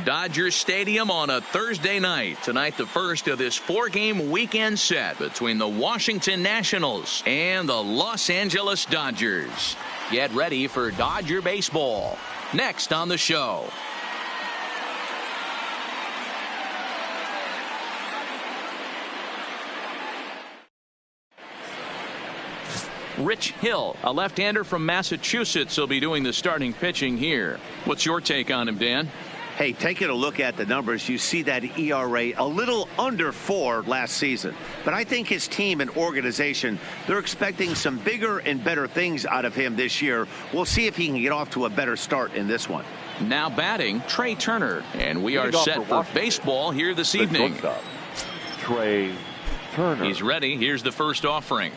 Dodger Stadium on a Thursday night. Tonight, the first of this 4-game weekend set between the Washington Nationals and the Los Angeles Dodgers. Get ready for Dodger baseball. Next on the show. Rich Hill, a left-hander from Massachusetts, will be doing the starting pitching here. What's your take on him, Dan? Hey, taking a look at the numbers, you see that ERA a little under 4 last season. But I think his team and organization, they're expecting some bigger and better things out of him this year. We'll see if he can get off to a better start in this one. Now batting, Trey Turner. And we are set for baseball here this evening. Trey Turner. He's ready. Here's the first offering.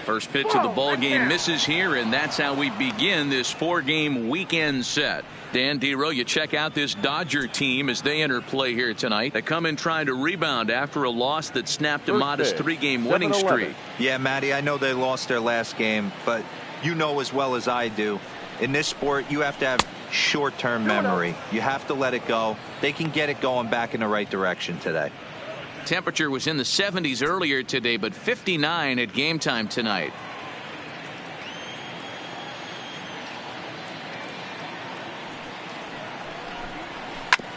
First pitch of the ball game misses here, and that's how we begin this 4-game weekend set. Dan Dero, you check out this Dodger team as they enter play here tonight. They come in trying to rebound after a loss that snapped a modest 3-game winning streak. Yeah, Matty, I know they lost their last game, but you know as well as I do, in this sport, you have to have short-term memory. You have to let it go. They can get it going back in the right direction today. Temperature was in the 70s earlier today, but 59 at game time tonight.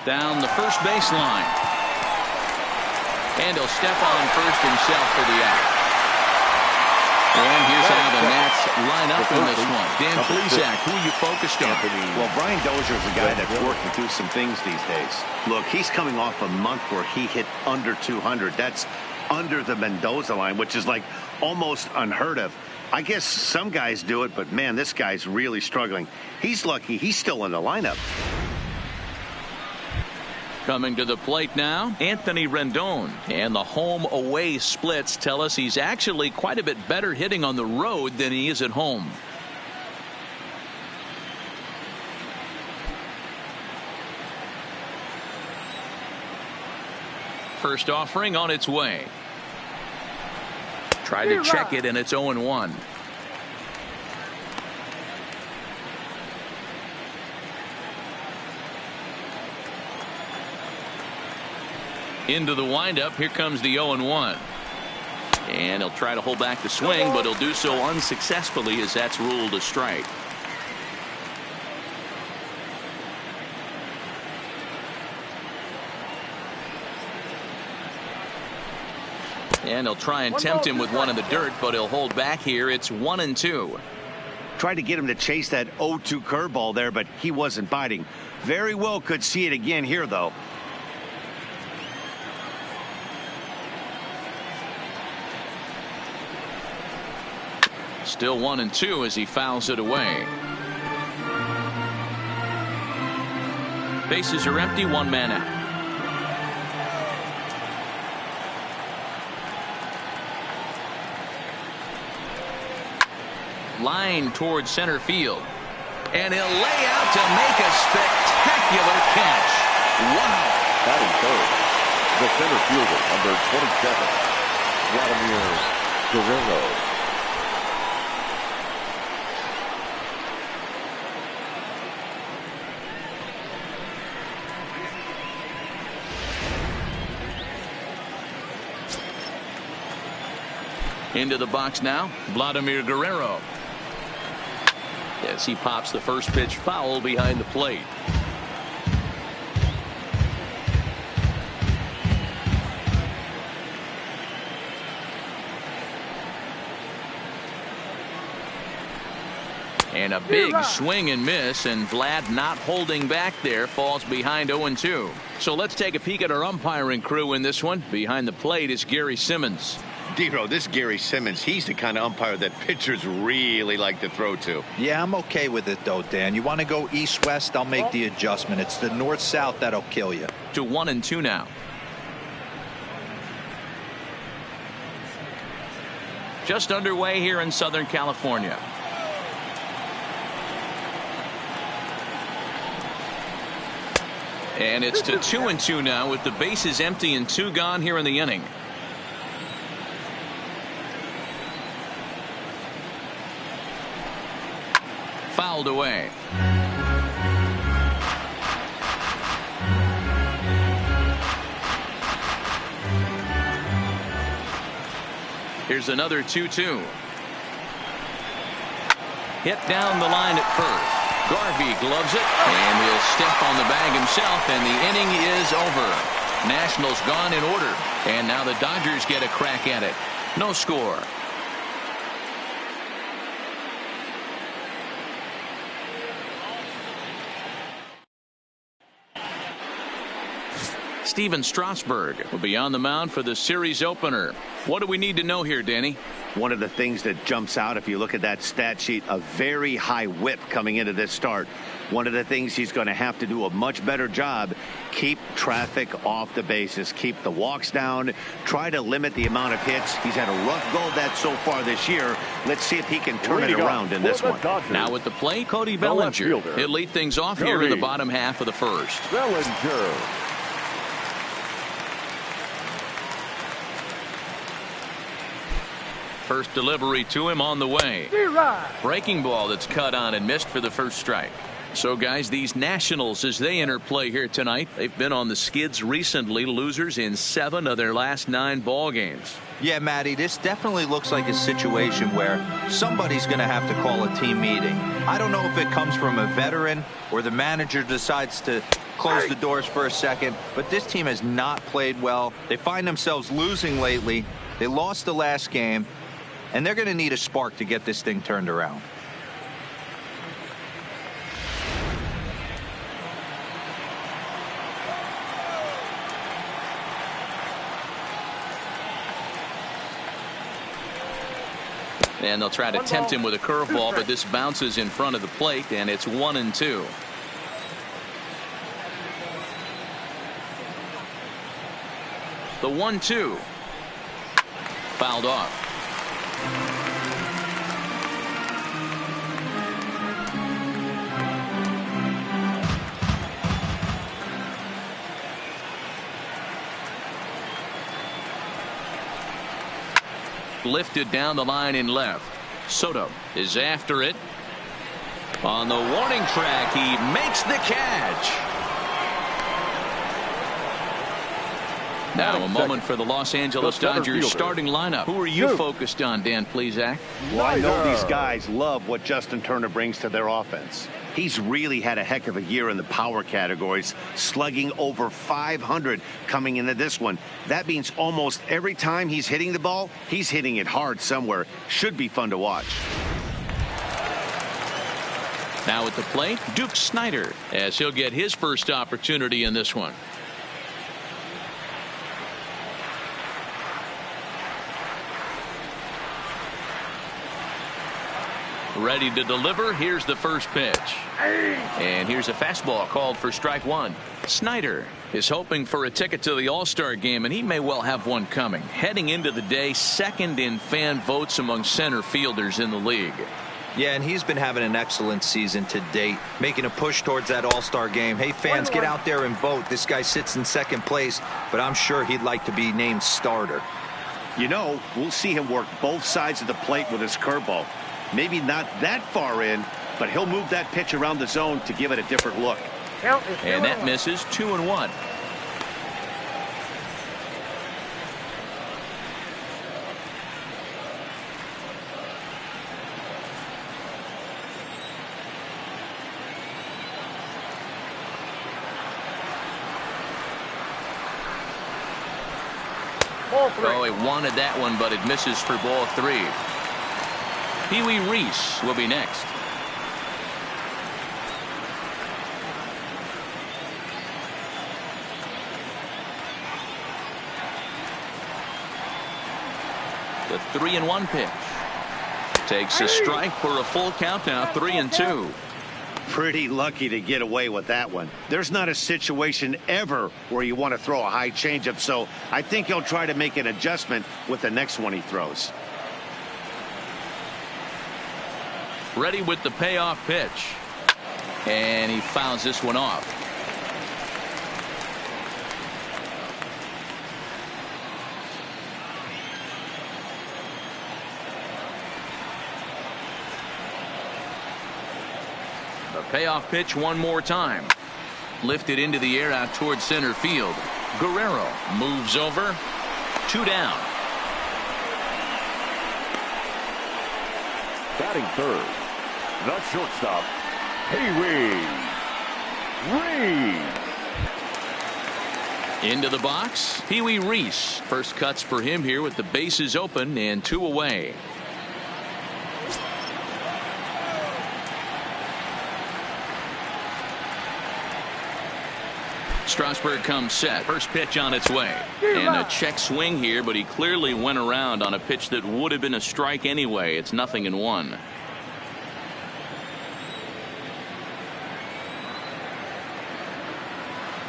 Down the first baseline. And he'll step on first himself for the out. And here's how the Nats line up in this one. Dan Plesac, who are you focused on? Well, Brian Dozier is a guy that's working through some things these days. Look, he's coming off a month where he hit under 200. That's under the Mendoza line, which is like almost unheard of. I guess some guys do it, but man, this guy's really struggling. He's lucky he's still in the lineup. Coming to the plate now, Anthony Rendon. And the home-away splits tell us he's actually quite a bit better hitting on the road than he is at home. First offering on its way. Tried to check it, and it's 0-1. Into the windup. Here comes the 0-1. And he'll try to hold back the swing, but he'll do so unsuccessfully as that's ruled a strike. And he'll try and tempt him with one in the dirt, but he'll hold back here. It's 1-2. Tried to get him to chase that 0-2 curveball there, but he wasn't biting. Very well could see it again here, though. Still 1-2 as he fouls it away. Bases are empty, 1 man out. Line towards center field. And he'll lay out to make a spectacular catch. Wow. Batting third, the center fielder, number 27, Vladimir Guerrero. Into the box now, Vladimir Guerrero. As he pops the first pitch foul behind the plate. And a big swing and miss, and Vlad not holding back there, falls behind 0-2. So let's take a peek at our umpiring crew in this one. Behind the plate is Gary Simmons. Dero, this Gary Simmons, he's the kind of umpire that pitchers really like to throw to. Yeah, I'm okay with it, though, Dan. You want to go east-west, I'll make the adjustment. It's the north-south that'll kill you. To 1-2 now. Just underway here in Southern California. And it's to 2-2 now with the bases empty and 2 gone here in the inning. Fouled away. here's another 2-2. Hit down the line at first. Garvey gloves it, and he'll step on the bag himself, and the inning is over. Nationals gone in order, and now the Dodgers get a crack at it. No score. Steven Strasburg will be on the mound for the series opener. What do we need to know here, Danny? One of the things that jumps out, if you look at that stat sheet, a very high whip coming into this start. One of the things he's going to have to do a much better job, keep traffic off the bases, keep the walks down, try to limit the amount of hits. He's had a rough go of that so far this year. Let's see if he can turn it around in this one. Now at the plate, Cody Bellinger. He'll lead things off here in the bottom half of the first. Bellinger. First delivery to him on the way. Breaking ball that's cut on and missed for the first strike. So, guys, these Nationals, as they enter play here tonight, they've been on the skids recently, losers in 7 of their last 9 ball games. Yeah, Matty, this definitely looks like a situation where somebody's going to have to call a team meeting. I don't know if it comes from a veteran or the manager decides to close the doors for a second, but this team has not played well. They find themselves losing lately. They lost the last game, and they're going to need a spark to get this thing turned around. And they'll try to tempt him with a curveball, but this bounces in front of the plate, and it's 1-2. The 1-2. Fouled off. Lifted down the line in left. Soto is after it. On the warning track, he makes the catch. Now a moment for the Los Angeles Dodgers starting lineup. Who are you focused on, Dan Plesac? Well, I know these guys love what Justin Turner brings to their offense. He's really had a heck of a year in the power categories, slugging over 500 coming into this one. That means almost every time he's hitting the ball, he's hitting it hard somewhere. Should be fun to watch. Now at the plate, Duke Snider, as he'll get his first opportunity in this one. Ready to deliver. Here's the first pitch. And here's a fastball called for strike 1. Snider is hoping for a ticket to the All-Star game, and he may well have one coming. Heading into the day, second in fan votes among center fielders in the league. Yeah, and he's been having an excellent season to date, making a push towards that All-Star game. Hey, fans, get out there and vote. This guy sits in second place, but I'm sure he'd like to be named starter. You know, we'll see him work both sides of the plate with his curveball. Maybe not that far in, but he'll move that pitch around the zone to give it a different look. And that misses. 2-1. Oh, he wanted that one, but it misses for ball 3. Pee Wee Reese will be next. The 3-1 pitch. Takes a strike for a full count now. 3-2. Pretty lucky to get away with that one. There's not a situation ever where you want to throw a high changeup, so I think he'll try to make an adjustment with the next one he throws. Ready with the payoff pitch. And he fouls this one off. The payoff pitch one more time. Lifted into the air out towards center field. Guerrero moves over. 2 down. Batting third, the shortstop, Pee-wee Reese. Into the box, Pee-wee Reese. First cuts for him here with the bases open and 2 away. Strasburg comes set. First pitch on its way. And a check swing here, but he clearly went around on a pitch that would have been a strike anyway. It's 0-1.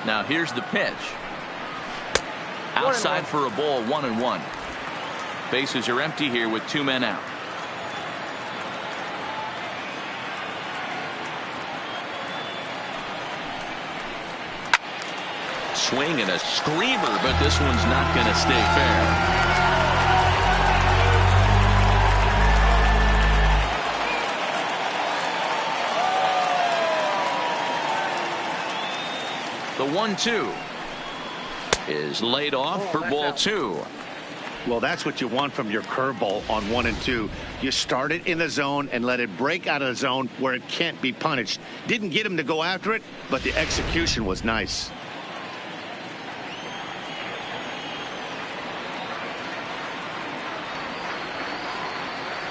Now here's the pitch. Outside for a ball, 1-1. Bases are empty here with 2 men out. Swing and a screamer, but this one's not going to stay fair. The 1-2 is laid off for ball 2. Well, that's what you want from your curveball on 1 and 2. You start it in the zone and let it break out of the zone where it can't be punished. Didn't get him to go after it, but the execution was nice.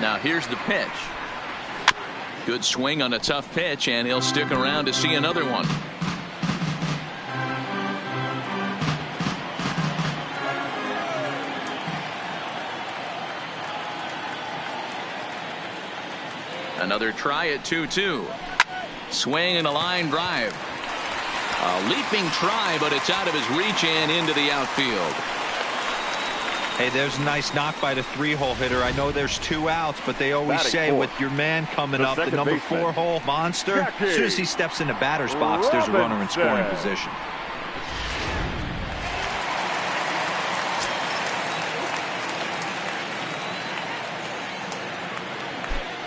Now here's the pitch. Good swing on a tough pitch, and he'll stick around to see another one. Another try at 2-2. Swing and a line drive. A leaping try, but it's out of his reach and into the outfield. Hey, there's a nice knock by the 3-hole hitter. I know there's 2 outs, but they always say with your man coming up, the number 4-hole monster, as soon as he steps in the batter's box, there's a runner in scoring position.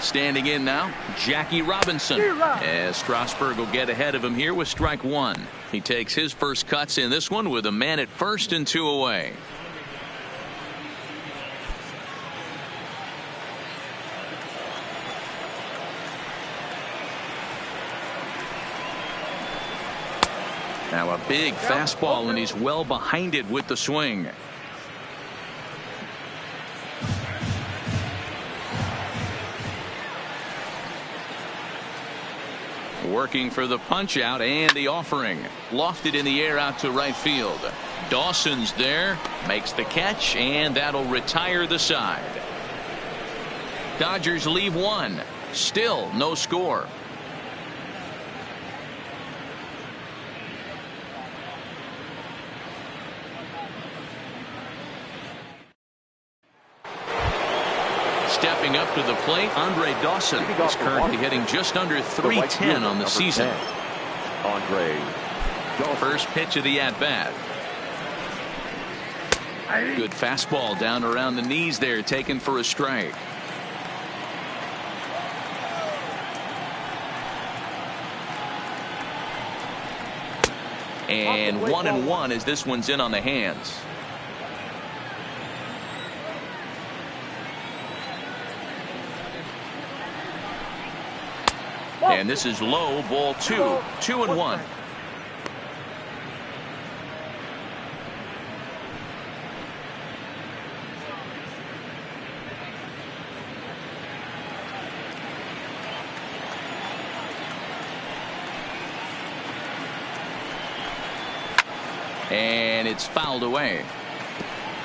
Standing in now, Jackie Robinson, as Strasburg will get ahead of him here with strike 1. He takes his first cuts in this one with a man at first and 2 away. Now a big fastball, and he's well behind it with the swing. Working for the punch out and the offering. Lofted in the air out to right field. Dawson's there, makes the catch, and that'll retire the side. Dodgers leave 1. Still no score. Stepping up to the plate, Andre Dawson is currently hitting just under .310 on the season. Andre Dawson. First pitch of the at-bat. Good fastball down around the knees there, taken for a strike. And 1-1 as this one's in on the hands. And this is low, ball 2. 2-1. And it's fouled away.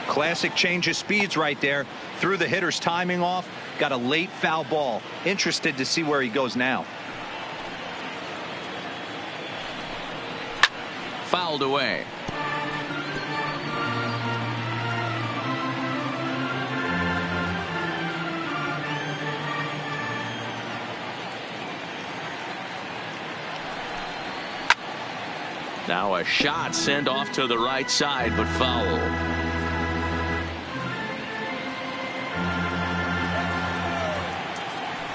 Classic change of speeds right there. Threw the hitter's timing off. Got a late foul ball. Interested to see where he goes now. Fouled away. Now a shot sent off to the right side, but foul.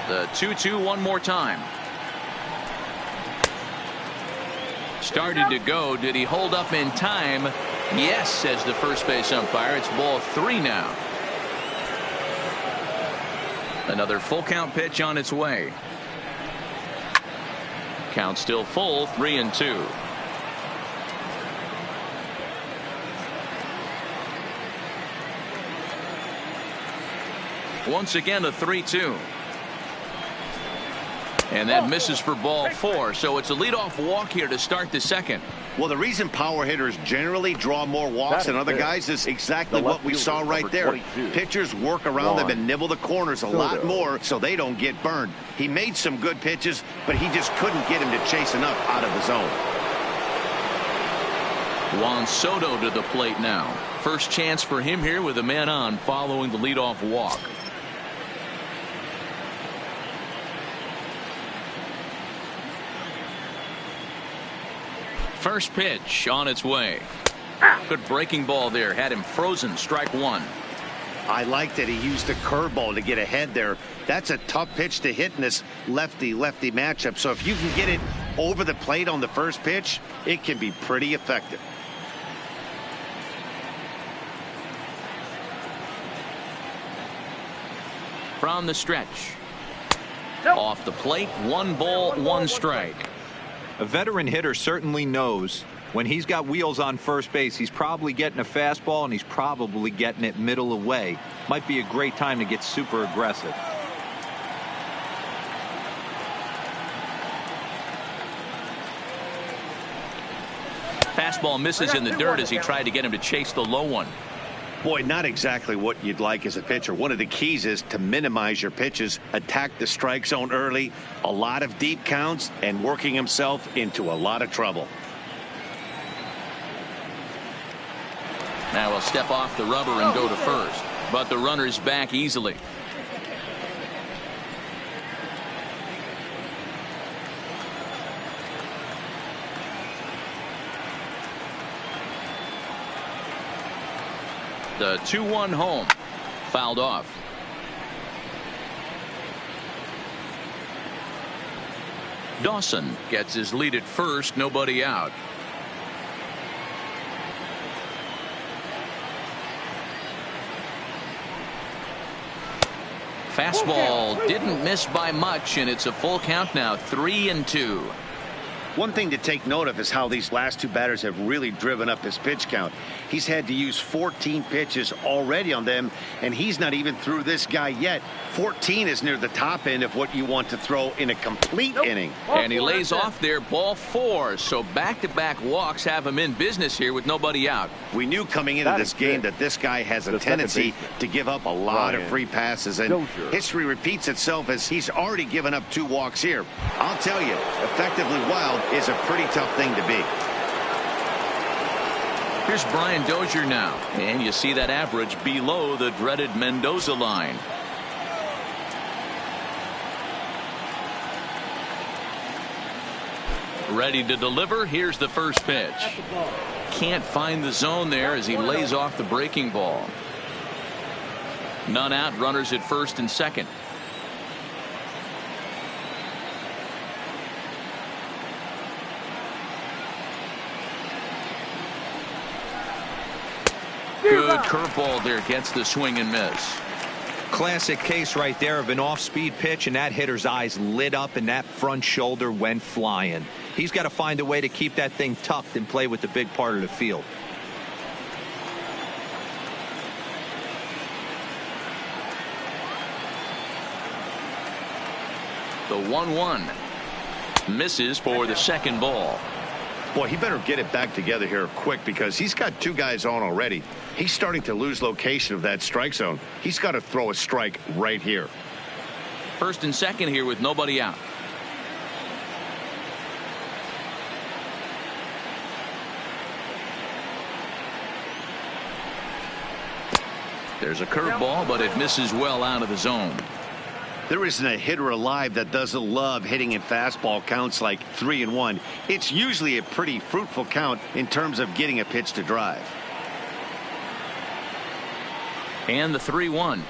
The 2-2 one more time. Started to go. Did he hold up in time? Yes, says the first base umpire. It's ball 3 now. Another full count pitch on its way. Count still full, 3-2. Once again, a 3-2. And that misses for ball 4. So it's a leadoff walk here to start the second. Well, the reason power hitters generally draw more walks than other guys is exactly what we saw right there. 22. Pitchers work around them and nibble the corners a lot more so they don't get burned. He made some good pitches, but he just couldn't get him to chase enough out of the zone. Juan Soto to the plate now. First chance for him here with a man on following the leadoff walk. First pitch on its way. Good breaking ball there. Had him frozen. Strike 1. I like that he used the curveball to get ahead there. That's a tough pitch to hit in this lefty-lefty matchup. So if you can get it over the plate on the first pitch, it can be pretty effective. From the stretch. Off the plate. 1 ball, 1 strike. A veteran hitter certainly knows when he's got wheels on first base, he's probably getting a fastball and he's probably getting it middle away. Might be a great time to get super aggressive. Fastball misses in the dirt as he tried to get him to chase the low one. Boy, not exactly what you'd like as a pitcher. One of the keys is to minimize your pitches, attack the strike zone early, a lot of deep counts, and working himself into a lot of trouble. Now he'll step off the rubber and go to first, but the runner's back easily. The 2-1 home. Fouled off. Dawson gets his lead at first. Nobody out. Fastball didn't miss by much, and it's a full count now. 3-2. One thing to take note of is how these last 2 batters have really driven up his pitch count. He's had to use 14 pitches already on them, and he's not even through this guy yet. 14 is near the top end of what you want to throw in a complete inning. And he lays off there, ball 4. So back-to-back walks have him in business here with nobody out. We knew coming into this game that this guy has a tendency to give up a lot of free passes, and history repeats itself as he's already given up 2 walks here. I'll tell you, effectively wild is a pretty tough thing to be. Here's Brian Dozier now, and you see that average below the dreaded Mendoza line. Ready to deliver. Here's the first pitch. Can't find the zone there as he lays off the breaking ball. None out. Runners at first and second. Good curveball there. Gets the swing and miss. Classic case right there of an off-speed pitch, and that hitter's eyes lit up and that front shoulder went flying. He's got to find a way to keep that thing tucked and play with the big part of the field. The 1-1 misses for the second ball. Boy, he better get it back together here quick because he's got 2 guys on already. He's starting to lose location of that strike zone. He's got to throw a strike right here. First and second here with nobody out. There's a curveball, but it misses well out of the zone. There isn't a hitter alive that doesn't love hitting in fastball counts like 3-1. It's usually a pretty fruitful count in terms of getting a pitch to drive. And the 3-1.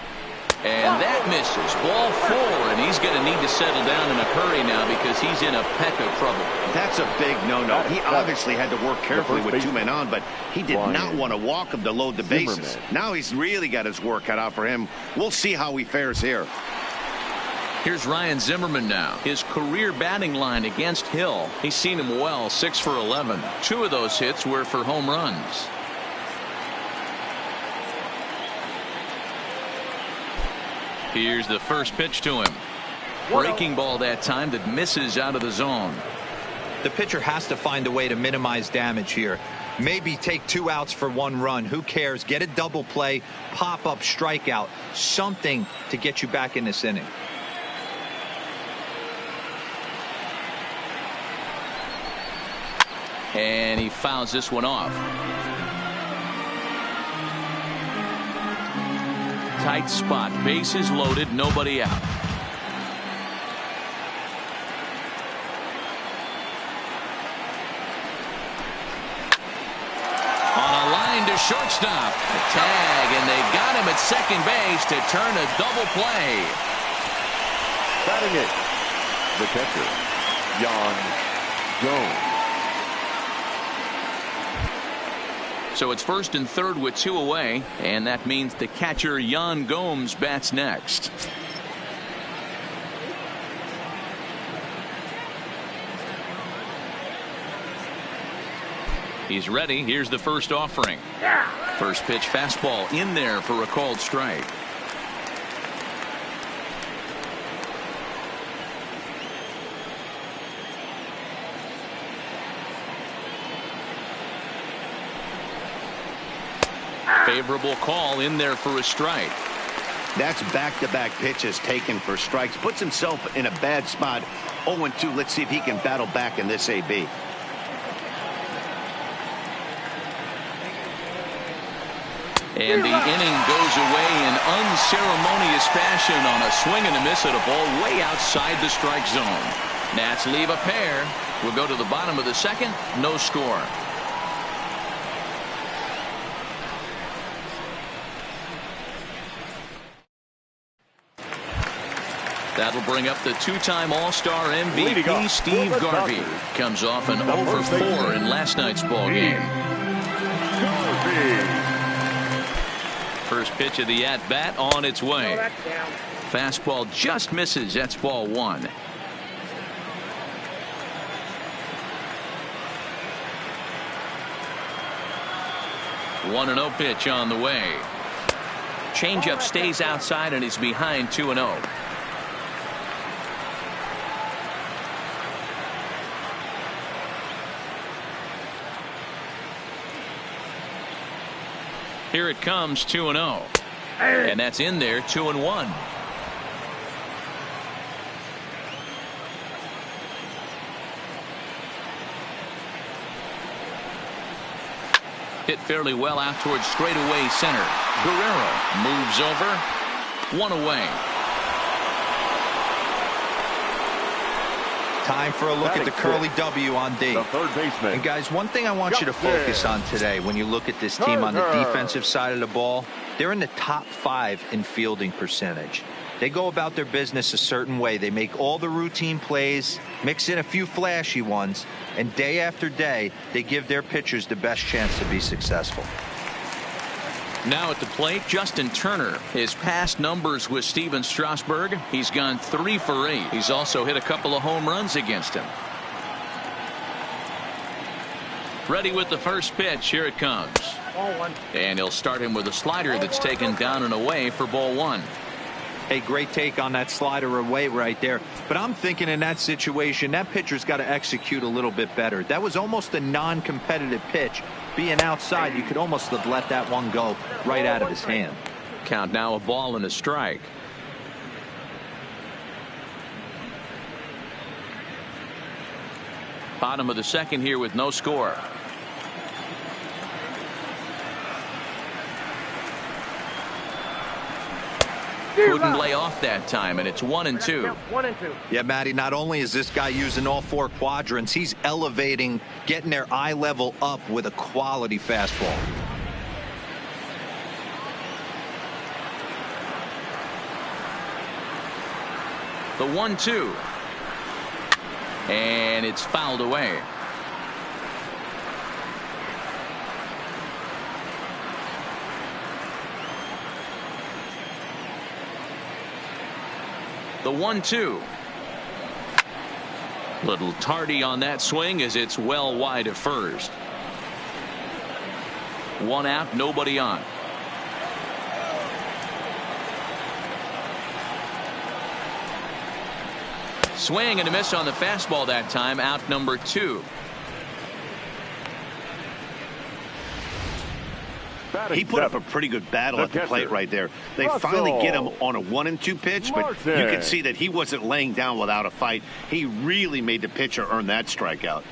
And that misses. Ball 4, and he's going to need to settle down in a hurry now because he's in a peck of trouble. That's a big no-no. He obviously had to work carefully with 2 men on, but he did not want to walk him to load the bases. Now he's really got his work cut out for him. We'll see how he fares here. Here's Ryan Zimmerman now. His career batting line against Hill. He's seen him well, 6 for 11. 2 of those hits were for home runs. Here's the first pitch to him. Breaking ball that time that misses out of the zone. The pitcher has to find a way to minimize damage here. Maybe take 2 outs for 1 run. Who cares? Get a double play, pop up, strikeout, something to get you back in this inning. And he fouls this one off. Tight spot, bases loaded, nobody out. On a line to shortstop. A tag, and they got him at second base to turn a double play. Batting it, the catcher, Yan Gomes. So it's first and third with 2 away, and that means the catcher Yan Gomes bats next. He's ready. Here's the first offering. First pitch fastball in there for a called strike. Favorable call in there for a strike. That's back-to-back pitches taken for strikes. Puts himself in a bad spot. 0-2. Let's see if he can battle back in this AB. And the inning goes away in unceremonious fashion on a swing and a miss at a ball way outside the strike zone. Nats leave a pair. We'll go to the bottom of the second. No score. That'll bring up the 2-time All-Star MVP Steve Garvey. Comes off an over 4 in last night's ball game. First pitch of the at-bat on its way. Fastball just misses. That's ball 1. One and 0 pitch on the way. Changeup stays outside and he's behind 2-0. Here it comes, 2-0. And that's in there, 2-1. Hit fairly well out towards straightaway center. Guerrero moves over. 1 away. Time for a look at the curly W on D. The third baseman. And guys, one thing I want you to focus on today when you look at this team on the defensive side of the ball, they're in the top 5 in fielding percentage. They go about their business a certain way. They make all the routine plays, mix in a few flashy ones, and day after day, they give their pitchers the best chance to be successful. Now at the plate, Justin Turner. His past numbers with Steven Strasburg, he's gone 3 for 8. He's also hit a couple of home runs against him. Ready with the first pitch. Here it comes. Ball 1. And he'll start him with a slider that's taken down and away for ball 1. Hey, great take on that slider away right there. But I'm thinking in that situation, that pitcher's got to execute a little bit better. That was almost a non-competitive pitch. Being outside, you could almost have let that one go right out of his hand. Count now, a ball and a strike. Bottom of the second here with no score. Couldn't lay off that time, and it's 1-2. 1-2. Yeah, Matty, not only is this guy using all 4 quadrants, he's elevating, getting their eye level up with a quality fastball. The 1-2. And it's fouled away. The 1-2. Little tardy on that swing as it's well wide of first. One out, nobody on. Swing and a miss on the fastball that time. Out number 2. He put up a pretty good battle at the plate right there. They finally get him on a 1-2 pitch, but you can see that he wasn't laying down without a fight. He really made the pitcher earn that strikeout.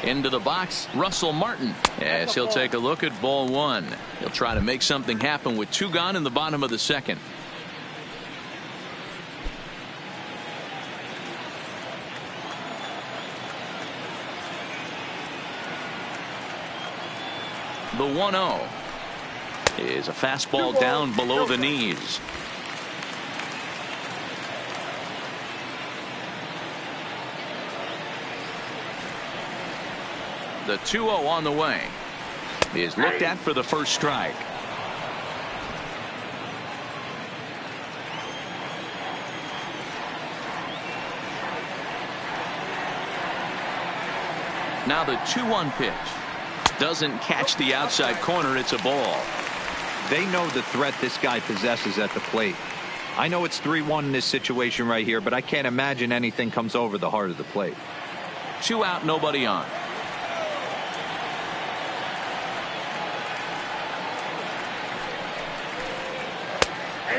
Into the box, Russell Martin, as he'll take a look at ball 1. He'll try to make something happen with 2 gone in the bottom of the second. The 1-0 is a fastball down below the knees. The 2-0 on the way is looked at for the first strike. Now the 2-1 pitch doesn't catch the outside corner. It's a ball. They know the threat this guy possesses at the plate. I know it's 3-1 in this situation right here, but I can't imagine anything comes over the heart of the plate. 2 out, nobody on.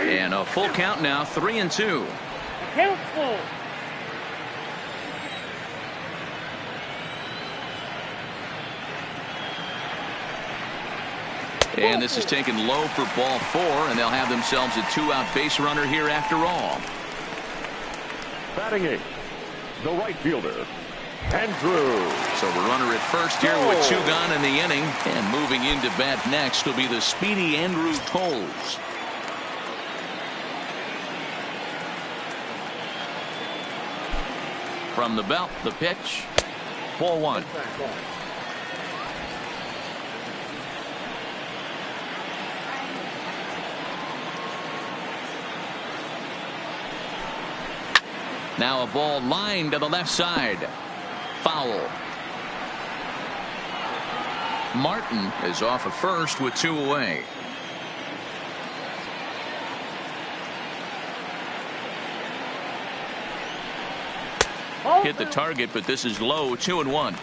And a full count now, 3-2. Careful. And this is taken low for ball 4, and they'll have themselves a 2-out base runner here after all. Batting 8th, the right fielder, Andrew. So the runner at first here with 2 gone in the inning, and moving into bat next will be the speedy Andrew Toles. From the belt, the pitch, ball 1. Now a ball lined to the left side. Foul. Martin is off of first with 2 away. Hit the target, but this is low. 2-1.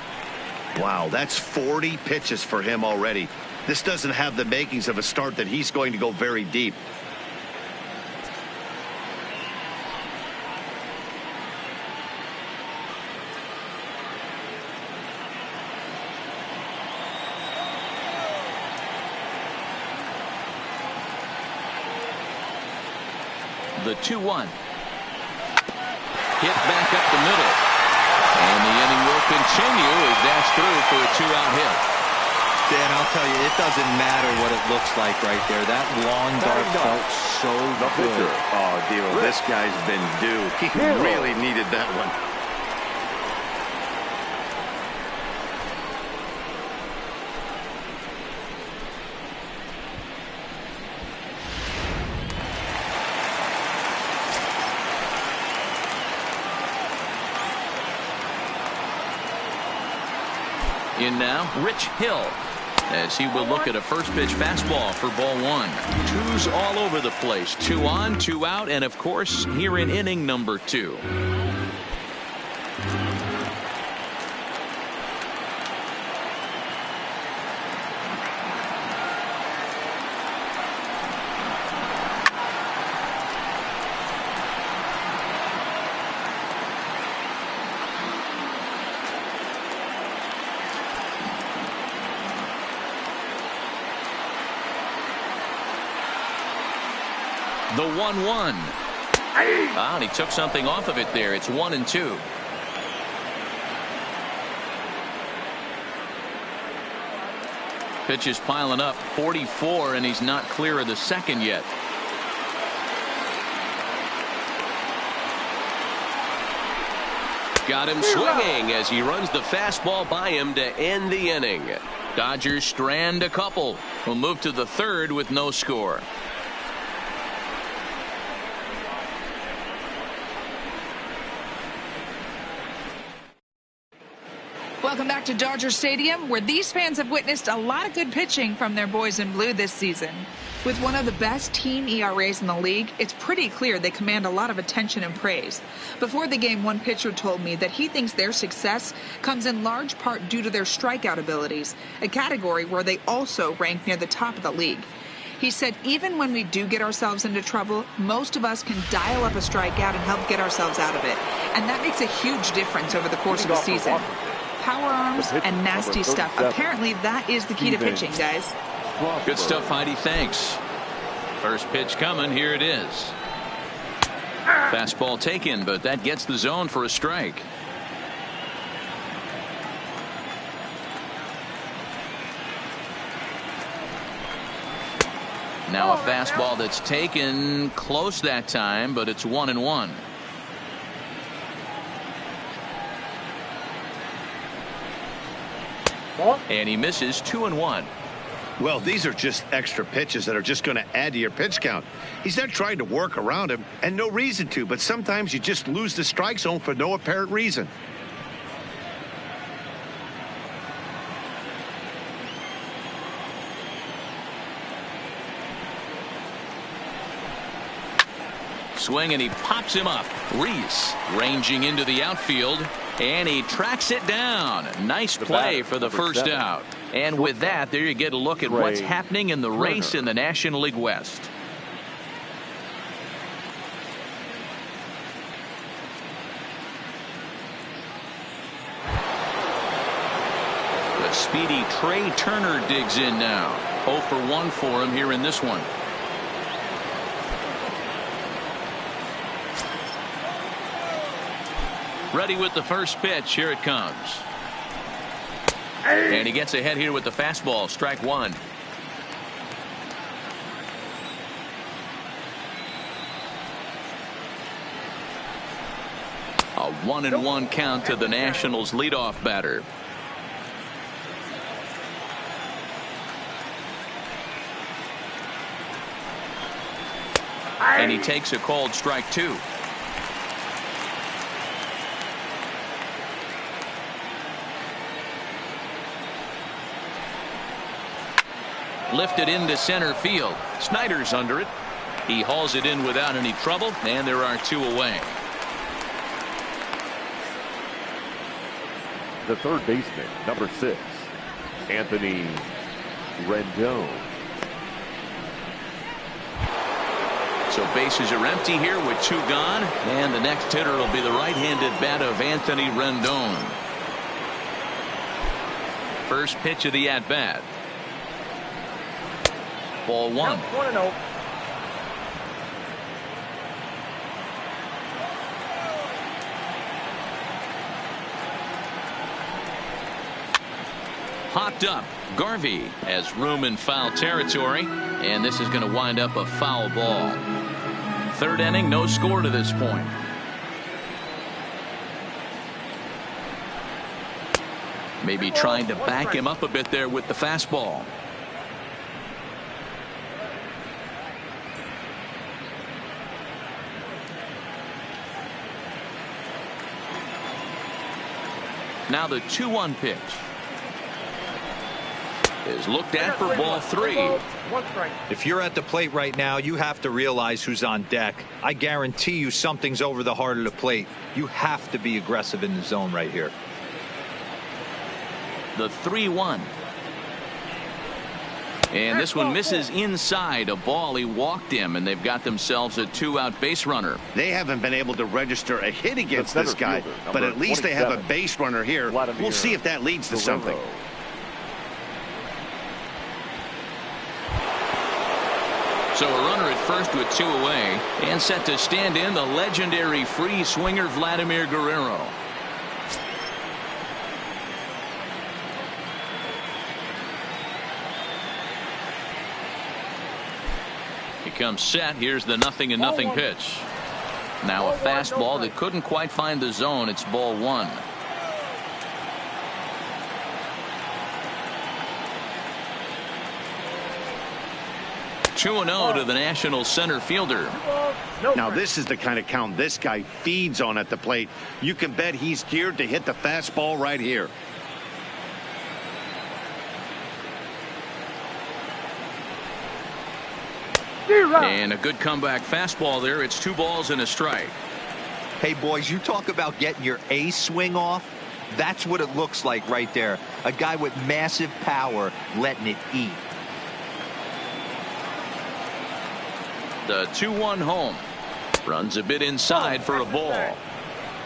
Wow, that's 40 pitches for him already. This doesn't have the makings of a start that he's going to go very deep. The 2-1. Hit back up the middle. And the inning will continue as that's through for a 2-out hit. Dan, I'll tell you, it doesn't matter what it looks like right there. That long dart felt so good. Oh, Dero, this guy's been due. He really needed that one. In now, Rich Hill, as he will look at a first pitch fastball for ball 1. 2's all over the place. 2 on, 2 out, and of course here in inning number 2. The 1-1. And he took something off of it there. It's 1-2. Pitches piling up. 44, and he's not clear of the second yet. Got him swinging as he runs the fastball by him to end the inning. Dodgers strand a couple. We'll move to the third with no score. Welcome back to Dodger Stadium, where these fans have witnessed a lot of good pitching from their boys in blue this season. With one of the best team ERAs in the league, it's pretty clear they command a lot of attention and praise. Before the game, one pitcher told me that he thinks their success comes in large part due to their strikeout abilities, a category where they also rank near the top of the league. He said even when we do get ourselves into trouble, most of us can dial up a strikeout and help get ourselves out of it. And that makes a huge difference over the course of a season. Power arms and nasty stuff. Apparently that is the key to pitching, guys. Good stuff, Heidi. Thanks. First pitch coming. Here it is. Fastball taken, but that gets the zone for a strike. Now a fastball that's taken close that time, but it's 1-1. And he misses 2-1. Well, these are just extra pitches that are just going to add to your pitch count. He's not trying to work around him, and no reason to, but sometimes you just lose the strike zone for no apparent reason. Swing, and he pops him up. Reese ranging into the outfield, and he tracks it down. Nice play for the first out. And with that, there you get a look at what's happening in the race in the National League West. The speedy Trey Turner digs in now. 0 for 1 for him here in this one. Ready with the first pitch. Here it comes. And he gets ahead here with the fastball. Strike one. A 1-1 count to the Nationals leadoff batter. And he takes a called strike two. Lifted into center field. Snyder's under it. He hauls it in without any trouble, and there are two away. The third baseman, number 6, Anthony Rendon. So bases are empty here with two gone, and the next hitter will be the right-handed bat of Anthony Rendon. First pitch of the at-bat. Ball one. 1-0. Hopped up. Garvey has room in foul territory, and this is going to wind up a foul ball. Third inning, no score to this point. Maybe trying to back him up a bit there with the fastball. Now the 2-1 pitch is looked at for ball three. If you're at the plate right now, you have to realize who's on deck. I guarantee you something's over the heart of the plate. You have to be aggressive in the zone right here. The 3-1. And this one misses inside a ball. He walked him, and they've got themselves a two-out base runner. They haven't been able to register a hit against this guy, but at least they have a base runner here. We'll see if that leads to something. So a runner at first with two away, and set to stand in the legendary free swinger Vladimir Guerrero. He comes set. Here's the 0-0 pitch. Now a fastball that couldn't quite find the zone. It's ball one. 2-0 to the National center fielder. Now this is the kind of count this guy feeds on at the plate. You can bet he's geared to hit the fastball right here. And a good comeback fastball there. It's 2 balls and a strike. Hey, boys, you talk about getting your A swing off. That's what it looks like right there. A guy with massive power letting it eat. The 2-1 home. Runs a bit inside for a ball.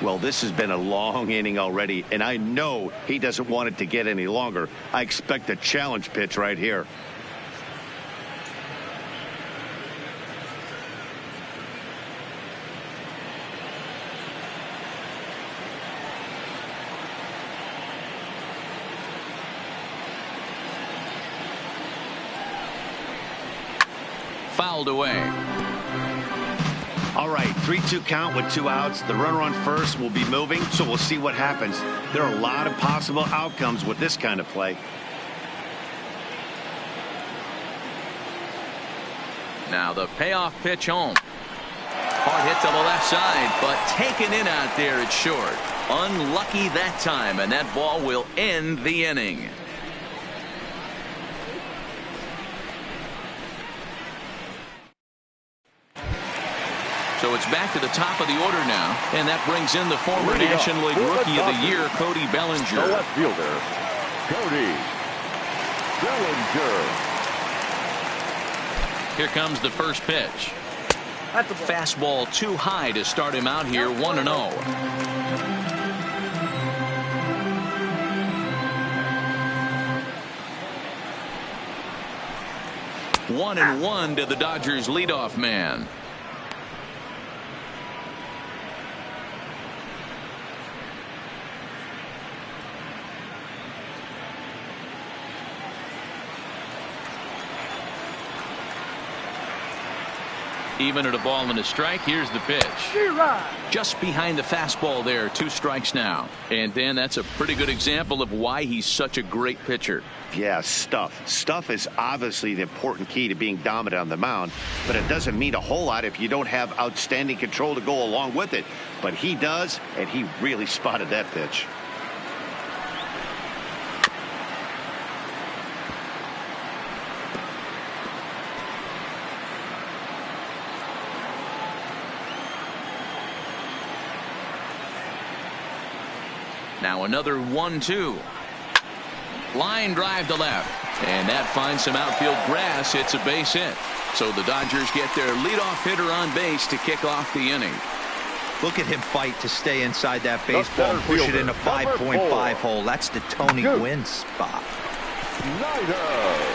Well, this has been a long inning already, and I know he doesn't want it to get any longer. I expect a challenge pitch right here. Fouled away. All right, 3-2 count with 2 outs. The runner on first will be moving, so we'll see what happens. There are a lot of possible outcomes with this kind of play. Now the payoff pitch home. Hard hit to the left side, but taken in out there. It's short. Unlucky that time, and that ball will end the inning. So it's back to the top of the order now, and that brings in the former National League Rookie of the Year, Cody Bellinger. The left fielder, Cody Bellinger. Here comes the first pitch. Fastball too high to start him out here, 1-0. 1-1 to the Dodgers leadoff man. Even at a ball and a strike. Here's the pitch. Just behind the fastball there. 2 strikes now. And Dan, that's a pretty good example of why he's such a great pitcher. Yeah, stuff. Stuff is obviously the important key to being dominant on the mound, but it doesn't mean a whole lot if you don't have outstanding control to go along with it. But he does, and he really spotted that pitch. Now another 1-2. Line drive to left. And that finds some outfield grass. It's a base hit. So the Dodgers get their leadoff hitter on base to kick off the inning. Look at him fight to stay inside that baseball and push it in a 5.5 hole. That's the Tony Gwynn spot. Snyder.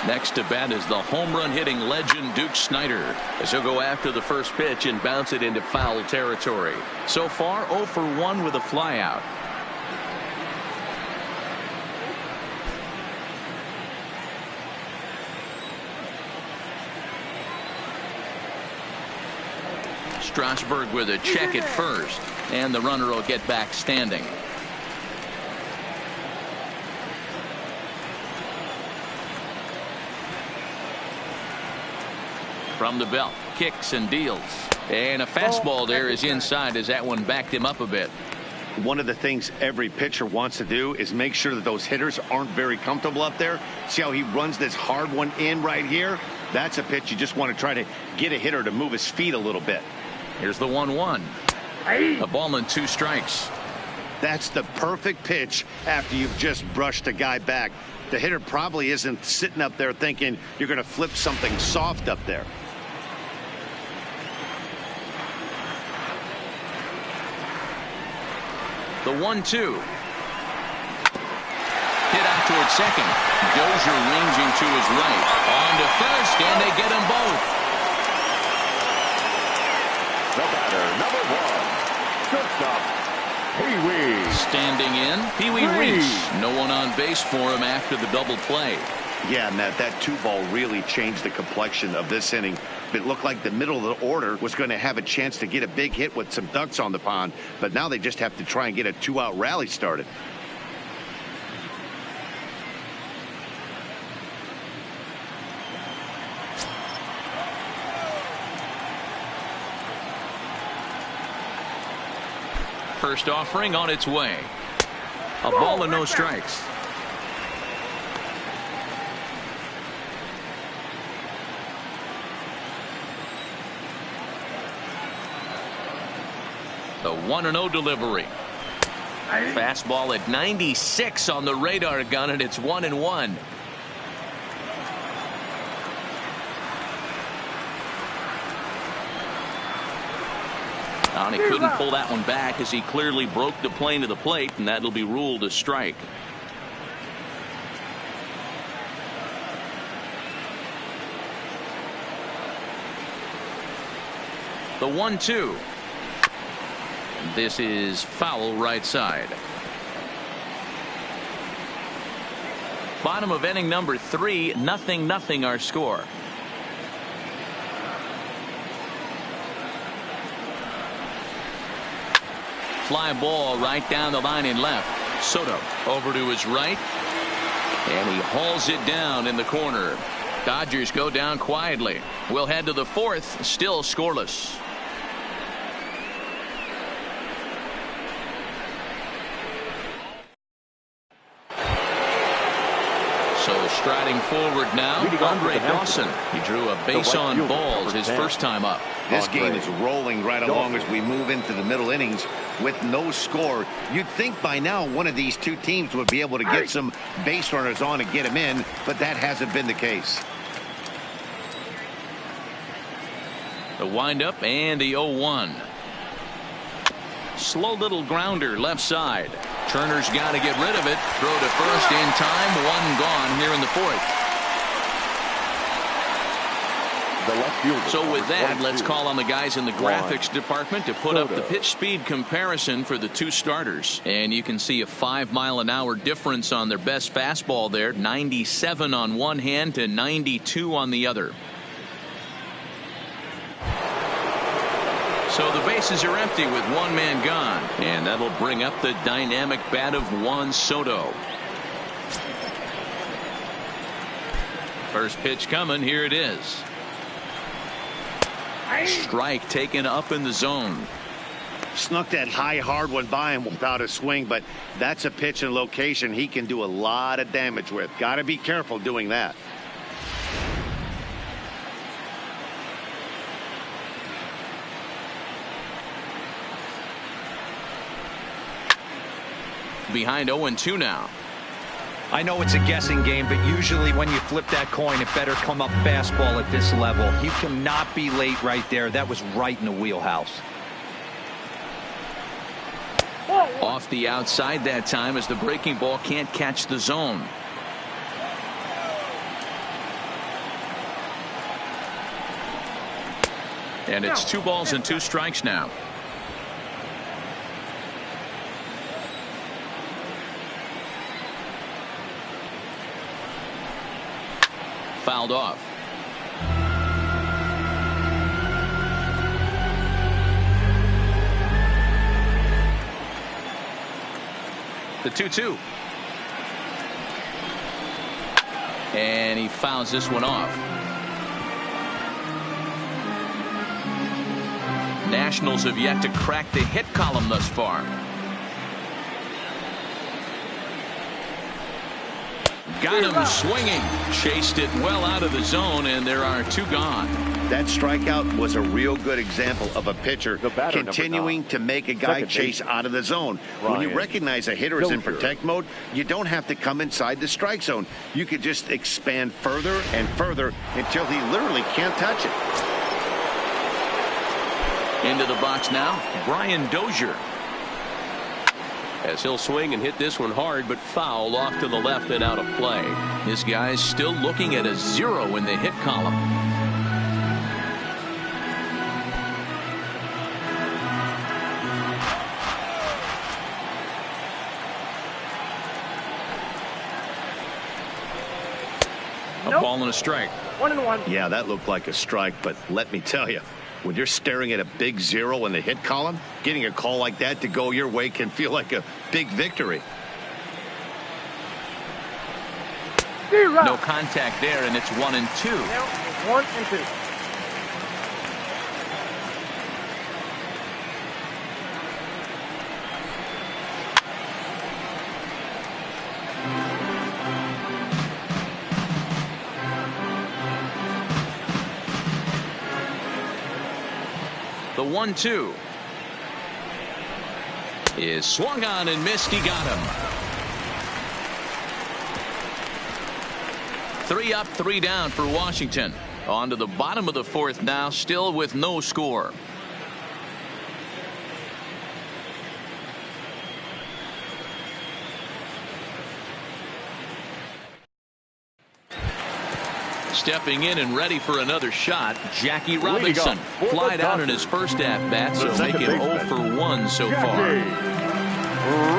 Next to bat is the home run hitting legend Duke Snyder, as he'll go after the first pitch and bounce it into foul territory. So far 0 for 1 with a flyout. Strasburg with a check at first, and the runner will get back standing. From the belt, kicks and deals. And a fastball there is inside as that one backed him up a bit. One of the things every pitcher wants to do is make sure that those hitters aren't very comfortable up there. See how he runs this hard one in right here? That's a pitch you just want to try to get a hitter to move his feet a little bit. Here's the 1-1. A ball and 2 strikes. That's the perfect pitch after you've just brushed a guy back. The hitter probably isn't sitting up there thinking you're going to flip something soft up there. The 1-2. Hit out toward second. Dozier ranging to his right. On to first, and they get them both. The batter, number 1, shortstop, Pee-wee. Standing in, Pee-wee Reese. No one on base for him after the double play. Yeah, Matt, that 2-ball really changed the complexion of this inning. It looked like the middle of the order was going to have a chance to get a big hit with some ducks on the pond, but now they just have to try and get a 2-out rally started. First offering on its way. A ball and no strikes. The 1-0 delivery. Fastball at 96 on the radar gun, and it's 1-1. And he couldn't pull that one back as he clearly broke the plane to the plate, and that'll be ruled a strike. The 1-2. This is foul right side. Bottom of inning number 3, 0-0 our score. Fly ball right down the line in left. Soto over to his right, and he hauls it down in the corner. Dodgers go down quietly. We'll head to the 4th, still scoreless. So striding forward now, Andre Dawson. He drew a base on balls his first time up. This game is rolling right along as we move into the middle innings with no score. You'd think by now one of these two teams would be able to get some base runners on and get them in, but that hasn't been the case. The windup and the 0-1. Slow little grounder left side. Turner's got to get rid of it. Throw to first in time. 1 gone here in the 4th. So with that, let's call on the guys in the graphics department to put up the pitch speed comparison for the two starters. And you can see a 5-mile-an-hour difference on their best fastball there. 97 on one hand to 92 on the other. So the bases are empty with 1 man gone, and that'll bring up the dynamic bat of Juan Soto. First pitch coming. Here it is. Strike taken up in the zone. Snuck that high hard one by him without a swing, but that's a pitch and location he can do a lot of damage with. Got to be careful doing that. Behind 0-2 now. I know it's a guessing game, but usually when you flip that coin, it better come up fastball at this level. You cannot be late right there. That was right in the wheelhouse. Off the outside that time as the breaking ball can't catch the zone. And it's 2 balls and 2 strikes now. Fouled off. The 2-2. And he fouls this one off. Nationals have yet to crack the hit column thus far. Got him swinging. Chased it well out of the zone, and there are 2 gone. That strikeout was a real good example of a pitcher continuing to make a guy chase out of the zone. When you recognize a hitter is in protect mode, you don't have to come inside the strike zone. You could just expand further and further until he literally can't touch it. Into the box now, Brian Dozier. As he'll swing and hit this one hard, but foul off to the left and out of play. This guy's still looking at a 0 in the hit column. Ball and a strike. 1-1. Yeah, that looked like a strike, but let me tell you, when you're staring at a big 0 in the hit column, getting a call like that to go your way can feel like a big victory. No contact there, and it's 1-2. Now 1-2. The 1-2 is swung on and missed. He got him. 3 up, 3 down for Washington. On to the bottom of the 4th now, still with no score. Stepping in and ready for another shot, Jackie Robinson. Fly down in his first at-bat, so make him 0 for 1 so far.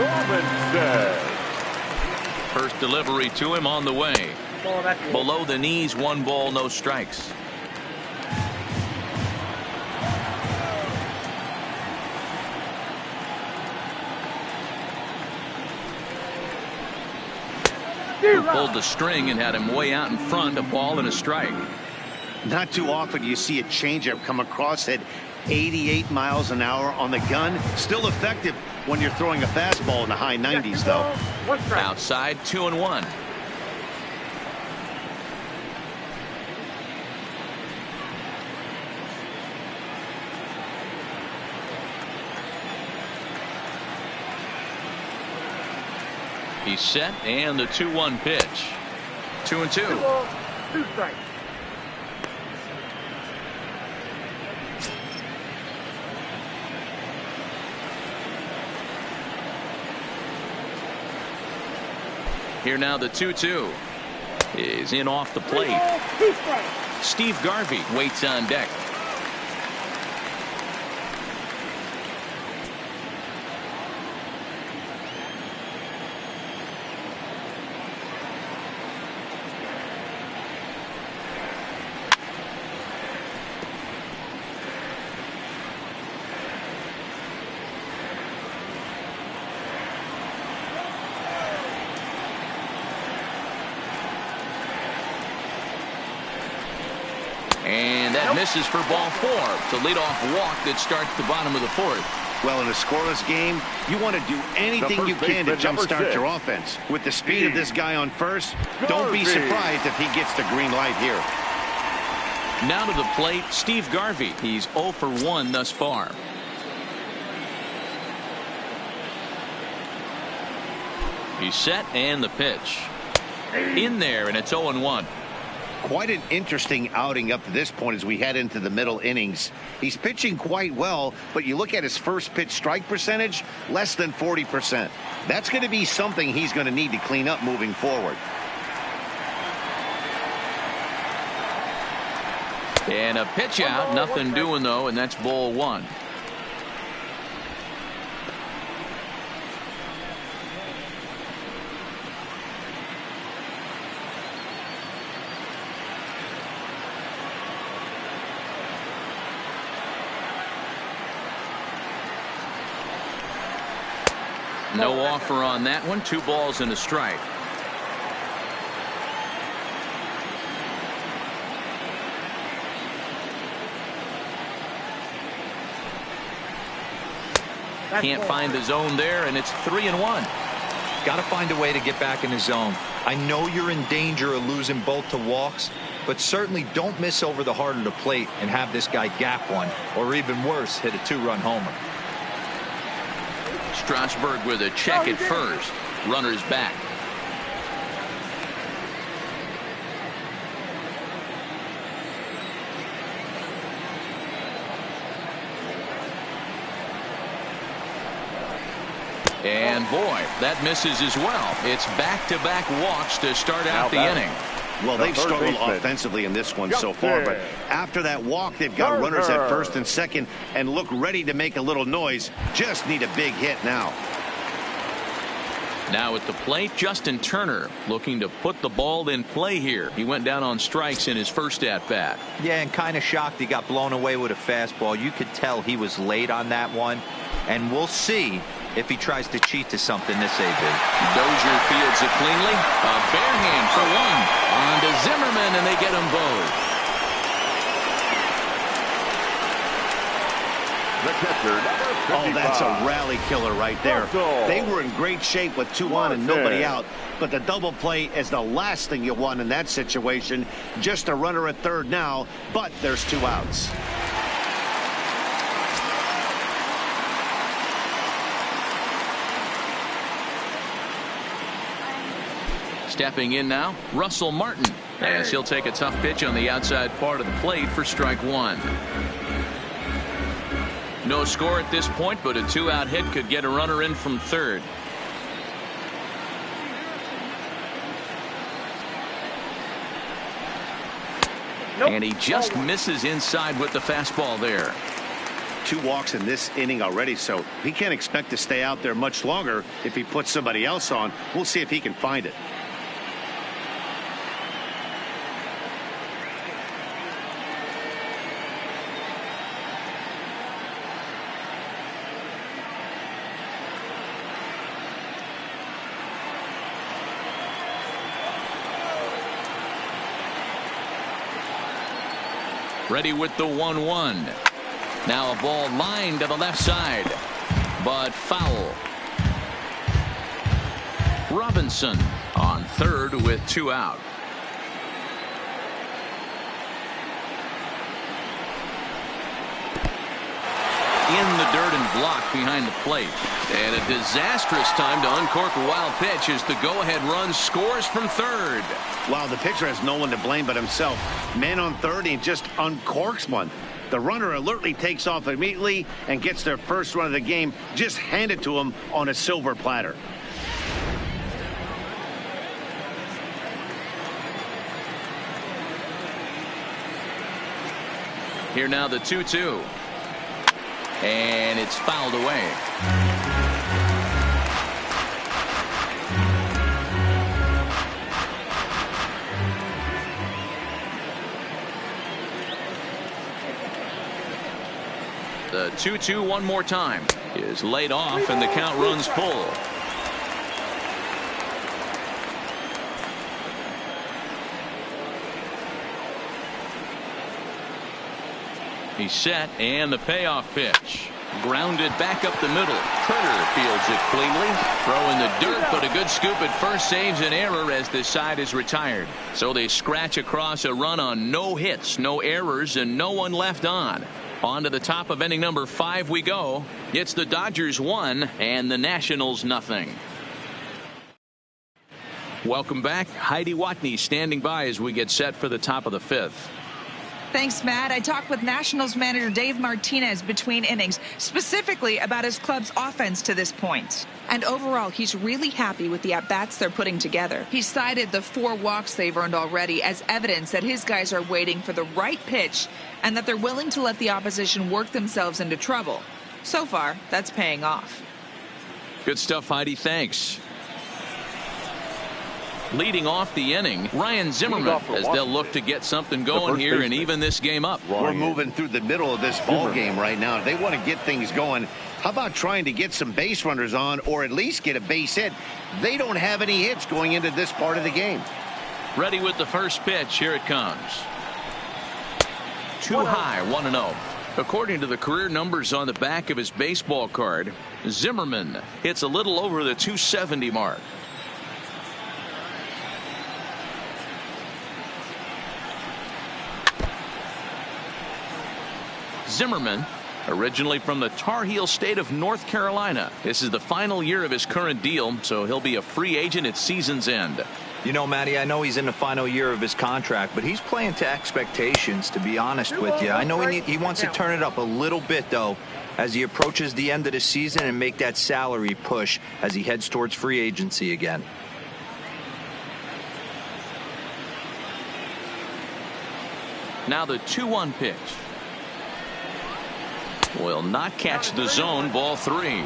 Robinson. First delivery to him on the way. Below the knees, 1 ball, no strikes. Who pulled the string and had him way out in front, a ball and a strike. Not too often you see a changeup come across at 88 miles an hour on the gun. Still effective when you're throwing a fastball in the high 90s, though. Outside, 2-1. He's set, and the 2-1 pitch. 2-2. 2 strikes. Here now the 2-2 is in off the plate. Steve Garvey waits on deck. And that misses for ball 4. The leadoff walk that starts the bottom of the 4th. Well, in a scoreless game, you want to do anything you can to jumpstart your offense. With the speed of this guy on first, don't be surprised if he gets the green light here. Now to the plate, Steve Garvey. He's 0 for 1 thus far. He's set, and the pitch. In there, and it's 0-1. Quite an interesting outing up to this point as we head into the middle innings. He's pitching quite well, but you look at his first pitch strike percentage, less than 40%. That's going to be something he's going to need to clean up moving forward. And a pitch out, nothing doing though, and that's ball 1. No offer on that one. 2 balls and a strike. Can't find the zone there, and it's 3-1. Got to find a way to get back in the zone. I know you're in danger of losing both to walks, but certainly don't miss over the heart of the plate and have this guy gap one, or even worse, hit a 2-run homer. Strasburg with a check at first. Runners back. And boy, that misses as well. It's back-to-back walks to start out the inning. Well, they've struggled offensively in this one so far, but after that walk, they've got runners at first and second and look ready to make a little noise. Just need a big hit now. Now at the plate, Justin Turner looking to put the ball in play here. He went down on strikes in his first at bat. Yeah, and kind of shocked he got blown away with a fastball. You could tell he was late on that one, and we'll see if he tries to cheat to something this AB. Dozier fields it cleanly. A bare hand for one. On to Zimmerman, and they get them both. The catcher, number 55. Oh, that's a rally killer right there. They were in great shape with 2 on and nobody out. But the double play is the last thing you want in that situation. Just a runner at third now, but there's 2 outs. Stepping in now, Russell Martin, as he'll take a tough pitch on the outside part of the plate for strike 1. No score at this point, but a 2-out hit could get a runner in from third. Nope. And he just misses inside with the fastball there. 2 walks in this inning already, so he can't expect to stay out there much longer if he puts somebody else on. We'll see if he can find it. Ready with the 1-1. Now a ball lined to the left side, but foul. Robinson on third with 2 out. In the dirt and blocked behind the plate. And a disastrous time to uncork a wild pitch as the go-ahead run scores from third. Wow, the pitcher has no one to blame but himself. Man on third, he just uncorks one. The runner alertly takes off immediately and gets their first run of the game just handed to him on a silver platter. Here now the 2-2. And it's fouled away. The 2-2 one more time is laid off, and the count runs full. He's set, and the payoff pitch. Grounded back up the middle. Turner fields it cleanly. Throw in the dirt, but a good scoop at first saves an error as this side is retired. So they scratch across a run on no hits, no errors, and no one left on. On to the top of inning number 5 we go. It's the Dodgers 1 and the Nationals nothing. Welcome back. Heidi Watney standing by as we get set for the top of the 5th. Thanks, Matt. I talked with Nationals manager Dave Martinez between innings, specifically about his club's offense to this point. And overall, he's really happy with the at-bats they're putting together. He cited the 4 walks they've earned already as evidence that his guys are waiting for the right pitch and that they're willing to let the opposition work themselves into trouble. So far, that's paying off. Good stuff, Heidi. Thanks. Leading off the inning, Ryan Zimmerman, as they'll look to get something going here and even this game up. We're moving through the middle of this ball game right now. They want to get things going. How about trying to get some base runners on or at least get a base hit? They don't have any hits going into this part of the game. Ready with the first pitch. Here it comes. Too high, 1-0. According to the career numbers on the back of his baseball card, Zimmerman hits a little over the 270 mark. Zimmerman, originally from the Tar Heel state of North Carolina. This is the final year of his current deal, so he'll be a free agent at season's end. You know, Matty, I know he's in the final year of his contract, but he's playing to expectations, to be honest with you. I know he wants to turn it up a little bit, though, as he approaches the end of the season and make that salary push as he heads towards free agency again. Now the 2-1 pitch. Will not catch the zone, ball 3.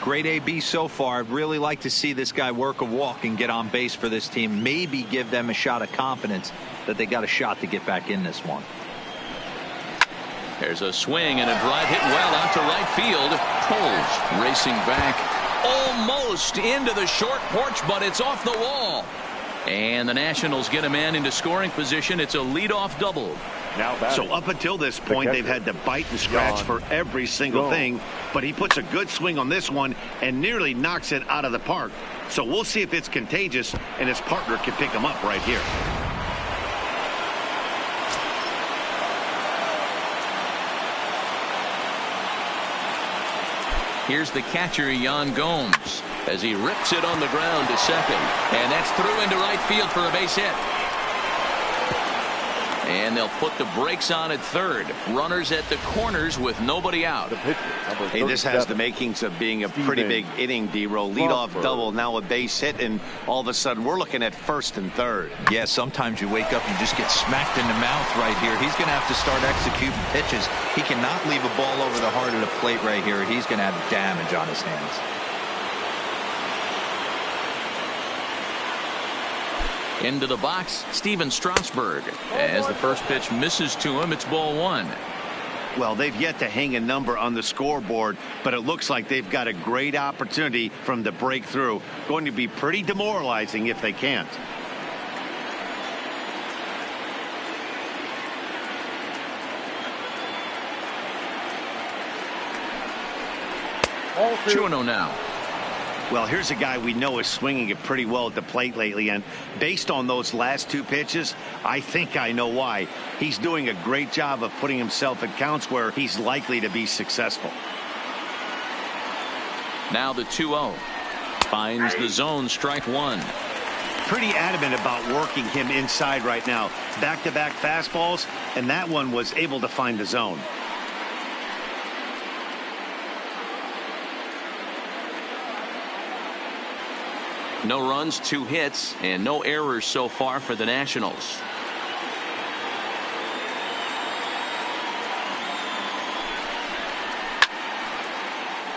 Great AB so far. I'd really like to see this guy work a walk and get on base for this team. Maybe give them a shot of confidence that they got a shot to get back in this one. There's a swing and a drive hit well out to right field. Pujols racing back almost into the short porch, but it's off the wall. And the Nationals get a man into scoring position. It's a leadoff double. So up until this point, they've had to bite and scratch for every single thing. But he puts a good swing on this one and nearly knocks it out of the park. So we'll see if it's contagious and his partner can pick him up right here. Here's the catcher, Yan Gomes, as he rips it on the ground to second. And that's through into right field for a base hit. And they'll put the brakes on at third. Runners at the corners with nobody out. Hey, this has the makings of being a pretty big inning, D-Roll. Leadoff double, now a base hit, and all of a sudden we're looking at first and third. Yeah, sometimes you wake up and just get smacked in the mouth right here. He's going to have to start executing pitches. He cannot leave a ball over the heart of the plate right here. He's going to have damage on his hands. Into the box, Steven Strasburg. As the first pitch misses to him, it's ball one. Well, they've yet to hang a number on the scoreboard, but it looks like they've got a great opportunity from the breakthrough. Going to be pretty demoralizing if they can't. Ball 2-0 now. Well, here's a guy we know is swinging it pretty well at the plate lately, and based on those last two pitches, I think I know why. He's doing a great job of putting himself in counts where he's likely to be successful. Now the 2-0. Finds the zone, strike one. Pretty adamant about working him inside right now. Back-to-back fastballs, and that one was able to find the zone. No runs, 2 hits, and no errors so far for the Nationals.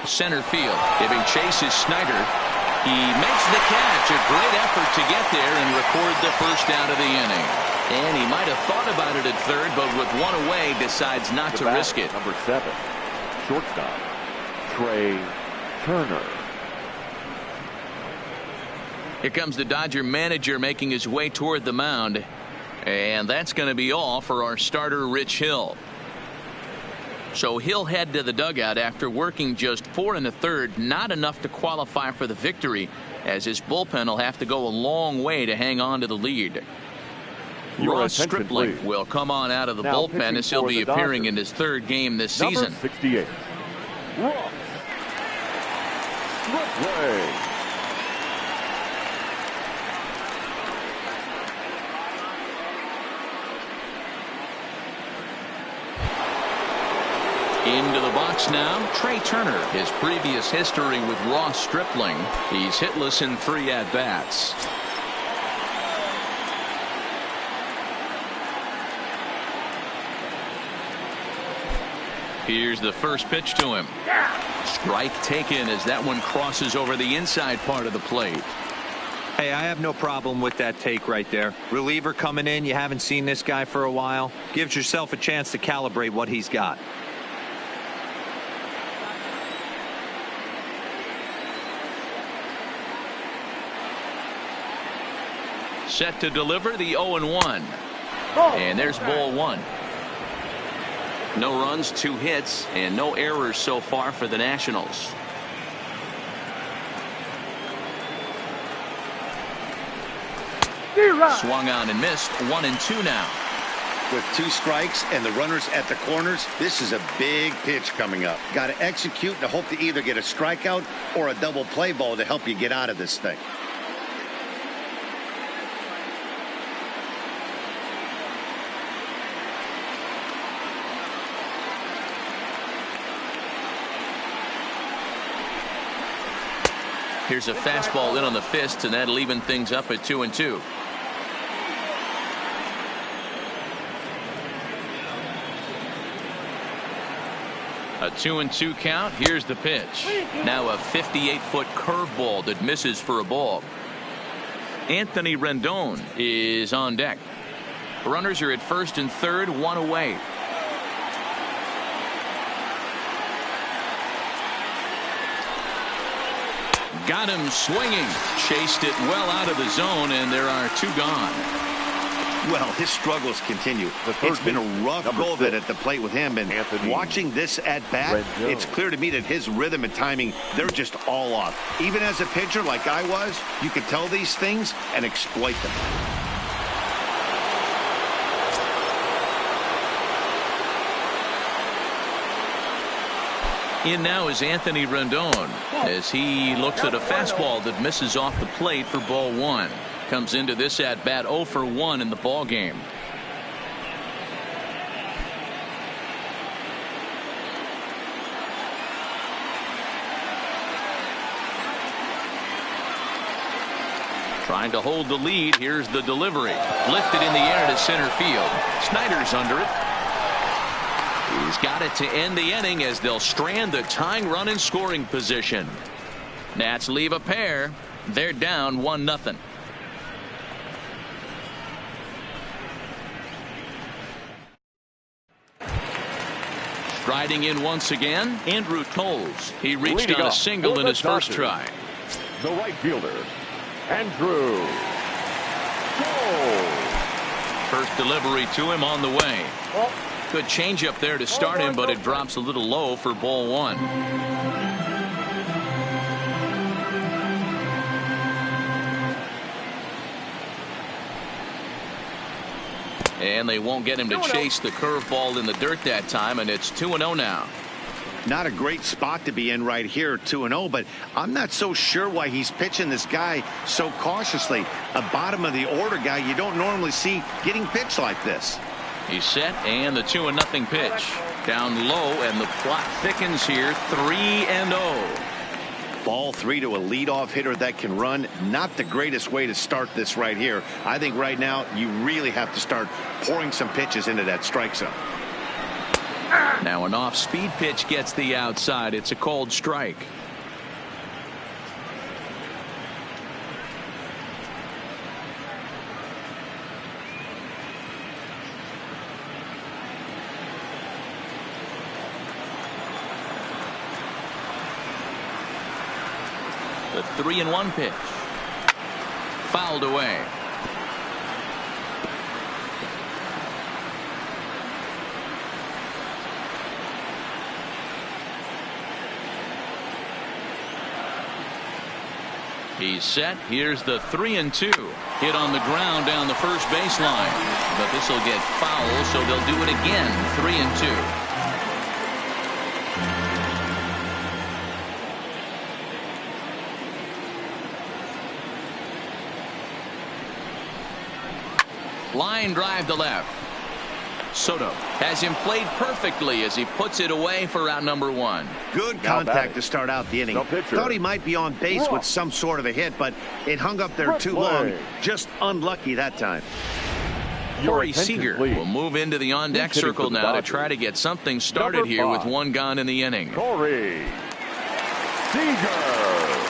Center field, giving chase is Snyder. He makes the catch. A great effort to get there and record the first out of the inning. And he might have thought about it at third, but with one away, decides not to risk it. Number 7, shortstop, Trey Turner. Here comes the Dodger manager making his way toward the mound. And that's going to be all for our starter, Rich Hill. So he'll head to the dugout after working just 4 1/3, not enough to qualify for the victory, as his bullpen will have to go a long way to hang on to the lead. Ross Stripling will come on out of the bullpen as he'll be appearing in his 3rd game this season. Number 68, Ross Stripling. Into the box now, Trey Turner. His previous history with Ross Stripling. He's hitless in 3 at-bats. Here's the first pitch to him. Strike taken as that one crosses over the inside part of the plate. Hey, I have no problem with that take right there. Reliever coming in. You haven't seen this guy for a while. Gives yourself a chance to calibrate what he's got. Set to deliver the 0-1. And there's ball 1. No runs, 2 hits, and no errors so far for the Nationals. Swung on and missed. 1-2 now. With 2 strikes and the runners at the corners, this is a big pitch coming up. Got to execute and hope to either get a strikeout or a double play ball to help you get out of this thing. Here's a fastball in on the fist, and that'll even things up at 2-2. A 2-2 count. Here's the pitch. Now a 58-foot curveball that misses for a ball. Anthony Rendon is on deck. Runners are at first and third, one away. Got him swinging. Chased it well out of the zone, and there are two gone. Well, his struggles continue. It's been a rough go of it at the plate with him, and watching this at bat, it's clear to me that his rhythm and timing, they're just all off. Even as a pitcher like I was, you could tell these things and exploit them. In now is Anthony Rendon as he looks at a fastball that misses off the plate for ball one. Comes into this at bat 0 for 1 in the ball game. Trying to hold the lead. Here's the delivery. Lifted in the air to center field. Snyder's under it. He's got it to end the inning as they'll strand the tying run in scoring position. Nats leave a pair. They're down 1-0. Striding in once again, Andrew Toles. He reached on a single in his first try. The right fielder, Andrew Toles. First delivery to him on the way. Good changeup there to start him, but it drops a little low for ball one. And they won't get him to chase the curveball in the dirt that time, and it's 2-0 now. Not a great spot to be in right here, 2-0, but I'm not so sure why he's pitching this guy so cautiously. A bottom of the order guy you don't normally see getting pitched like this. He's set, and the 2-0 pitch. Down low, and the plot thickens here, 3-0. Ball 3 to a leadoff hitter that can run. Not the greatest way to start this right here. I think right now you really have to start pouring some pitches into that strike zone. Now an off-speed pitch gets the outside. It's a called strike. The 3-1 pitch. Fouled away. He's set. Here's the 3-2. Hit on the ground down the first baseline. But this will get foul, so they'll do it again. 3-2. Line drive to left. Soto has him played perfectly as he puts it away for out number one. Good contact to start out the inning. Thought he might be on base with some sort of a hit, but it hung up there too long. Just unlucky that time. Corey Seager will move into the on-deck circle now to try to get something started here with one gone in the inning. Corey Seager.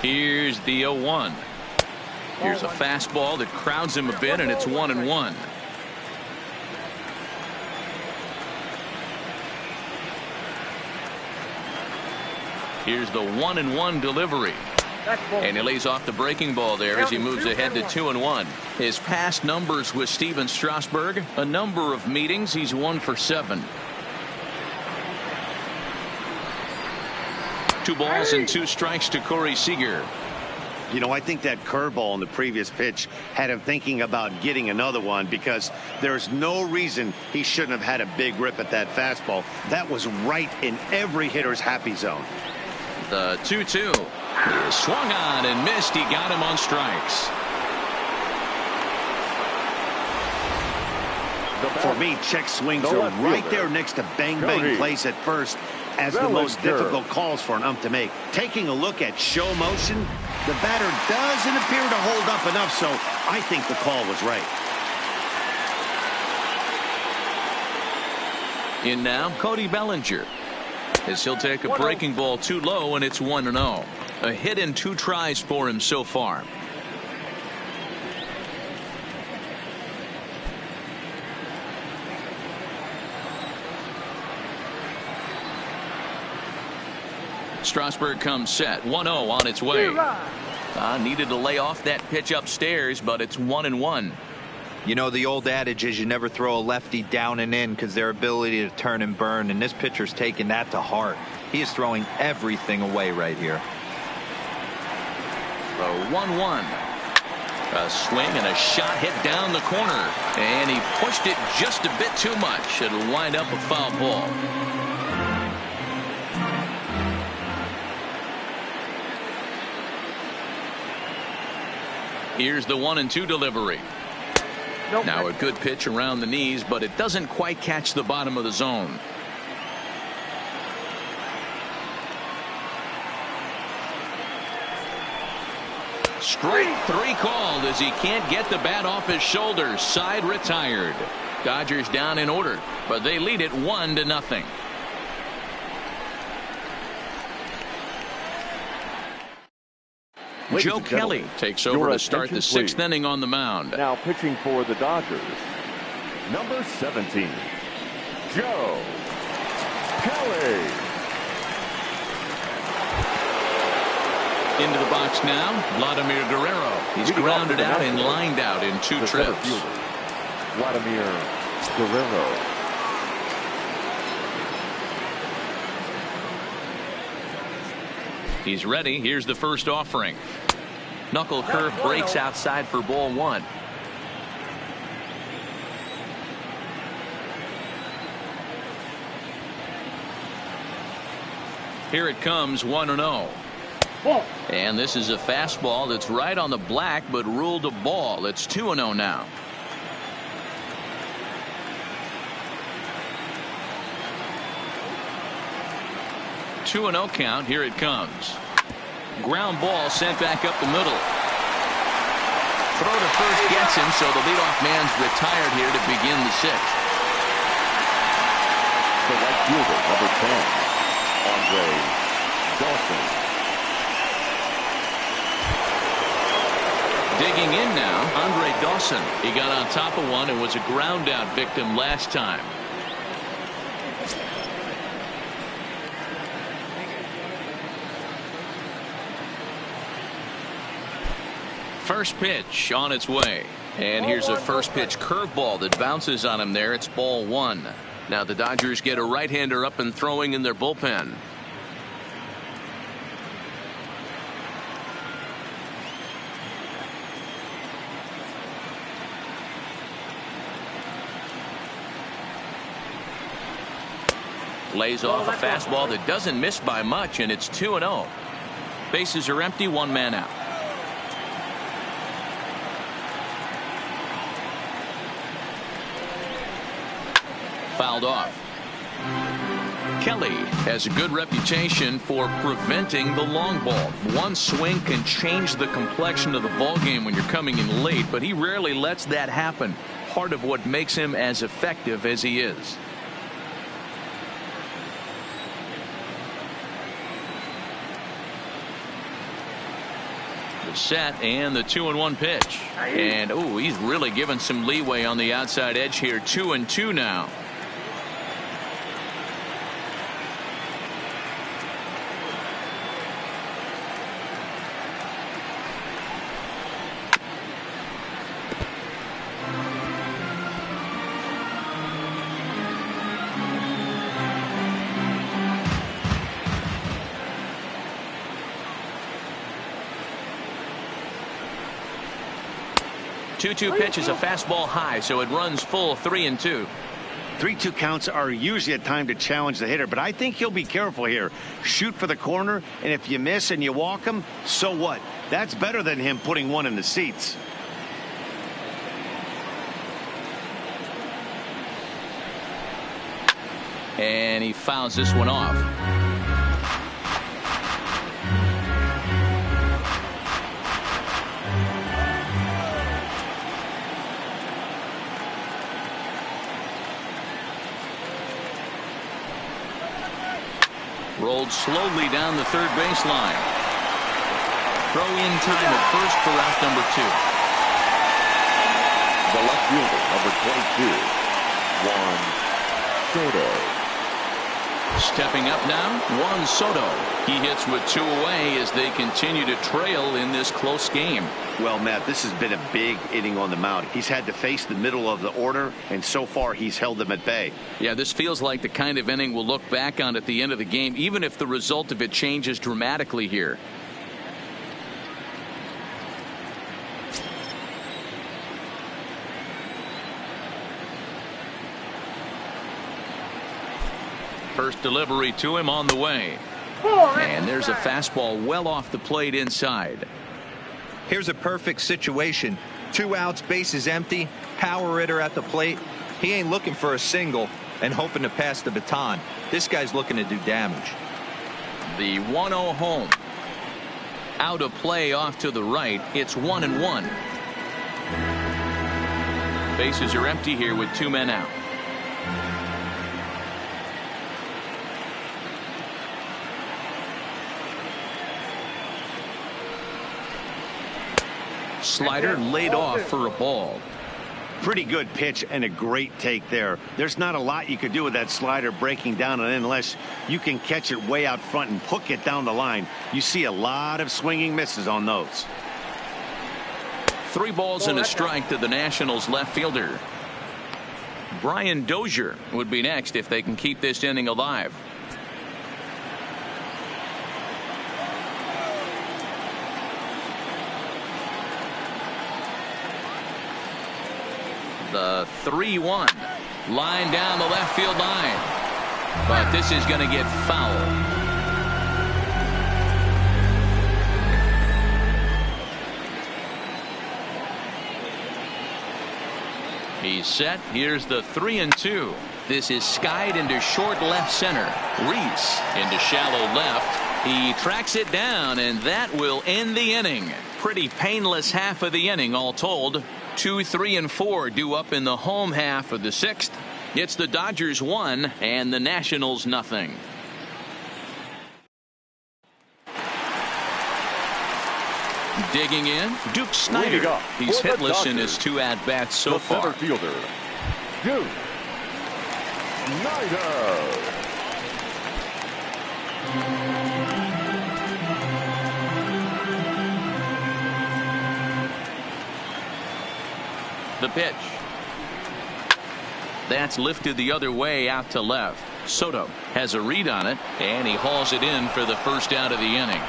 Here's the 0-1. Here's a fastball that crowds him a bit, and it's 1-1. Here's the 1-1 delivery. And he lays off the breaking ball there as he moves ahead to 2-1. His past numbers with Steven Strasburg, a number of meetings, he's 1 for 7. 2 balls and 2 strikes to Corey Seager. You know, I think that curveball in the previous pitch had him thinking about getting another one, because there's no reason he shouldn't have had a big rip at that fastball. That was right in every hitter's happy zone. The 2-2. He swung on and missed. He got him on strikes. For me, check swings are right there next to bang-bang plays at first as the most difficult calls for an ump to make. Taking a look at show motion, the batter doesn't appear to hold up enough, so I think the call was right. In now, Cody Bellinger. As he'll take a breaking ball too low, and it's 1-0. A hit in 2 tries for him so far. Strasburg comes set. 1-0 on its way. Needed to lay off that pitch upstairs, but it's 1-1. You know, the old adage is you never throw a lefty down and in because their ability to turn and burn, and this pitcher's taking that to heart. He is throwing everything away right here. The 1-1. A swing and a shot hit down the corner, and he pushed it just a bit too much. It'll wind up a foul ball. Here's the 1-2 delivery. Now a good pitch around the knees, but it doesn't quite catch the bottom of the zone. Strike 3 called as he can't get the bat off his shoulders. Side retired. Dodgers down in order, but they lead it 1-0. Joe Kelly takes over to start the 6th inning on the mound. Now pitching for the Dodgers, number 17, Joe Kelly. Into the box now, Vladimir Guerrero. He's grounded out and lined out in 2 trips. Vladimir Guerrero. He's ready. Here's the first offering. Knuckle curve breaks outside for ball 1. Here it comes, 1-0. And this is a fastball that's right on the black but ruled a ball. It's 2-0 now. Two 2-0 count. Here it comes. Ground ball sent back up the middle. Throw to first gets him, so the leadoff man's retired here to begin the 6th. The right fielder, number 10, Andre Dawson. Digging in now, Andre Dawson. He got on top of one and was a ground out victim last time. First pitch on its way. And here's a first pitch curveball that bounces on him there. It's ball 1. Now the Dodgers get a right-hander up and throwing in their bullpen. Lays off a fastball that doesn't miss by much, and it's 2-0. Bases are empty, 1 man out. Fouled off. Kelly has a good reputation for preventing the long ball. One swing can change the complexion of the ball game when you're coming in late, but he rarely lets that happen. Part of what makes him as effective as he is. The set and the 2-1 pitch. And he's really given some leeway on the outside edge here. 2-2 now. Two pitch is a fastball high, so it runs full 3-2. 3-2 counts are usually a time to challenge the hitter, but I think he'll be careful here. Shoot for the corner, and if you miss and you walk him, so what? That's better than him putting one in the seats. And he fouls this one off. Rolled slowly down the third baseline. Throw in time at first for out number 2. The left fielder, number 22, Juan Soto. Stepping up now, Juan Soto. He hits with 2 away as they continue to trail in this close game. Well, Matt, this has been a big inning on the mound. He's had to face the middle of the order, and so far he's held them at bay. Yeah, this feels like the kind of inning we'll look back on at the end of the game, even if the result of it changes dramatically here. First delivery to him on the way. And there's a fastball well off the plate inside. Here's a perfect situation. 2 outs, bases empty, power hitter at the plate. He ain't looking for a single and hoping to pass the baton. This guy's looking to do damage. The 1-0 home. Out of play off to the right. It's 1-1. Bases are empty here with 2 men out. Slider laid off for a ball. Pretty good pitch and a great take there. There's not a lot you could do with that slider breaking down and in unless you can catch it way out front and hook it down the line. You see a lot of swinging misses on those. 3 balls and a strike to the Nationals left fielder. Brian Dozier would be next if they can keep this inning alive. The 3-1 line down the left field line, but this is going to get foul. He's set. Here's the 3-2. This is skied into short left center. Reese into shallow left. He tracks it down, and that will end the inning. Pretty painless half of the inning all told. 2, 3, and 4 due up in the home half of the 6th. It's the Dodgers 1 and the Nationals nothing. Digging in, Duke Snider. He's hitless in his 2 at-bats so far. The center fielder, Duke Snider. The pitch. That's lifted the other way out to left. Soto has a read on it, and he hauls it in for the first out of the inning.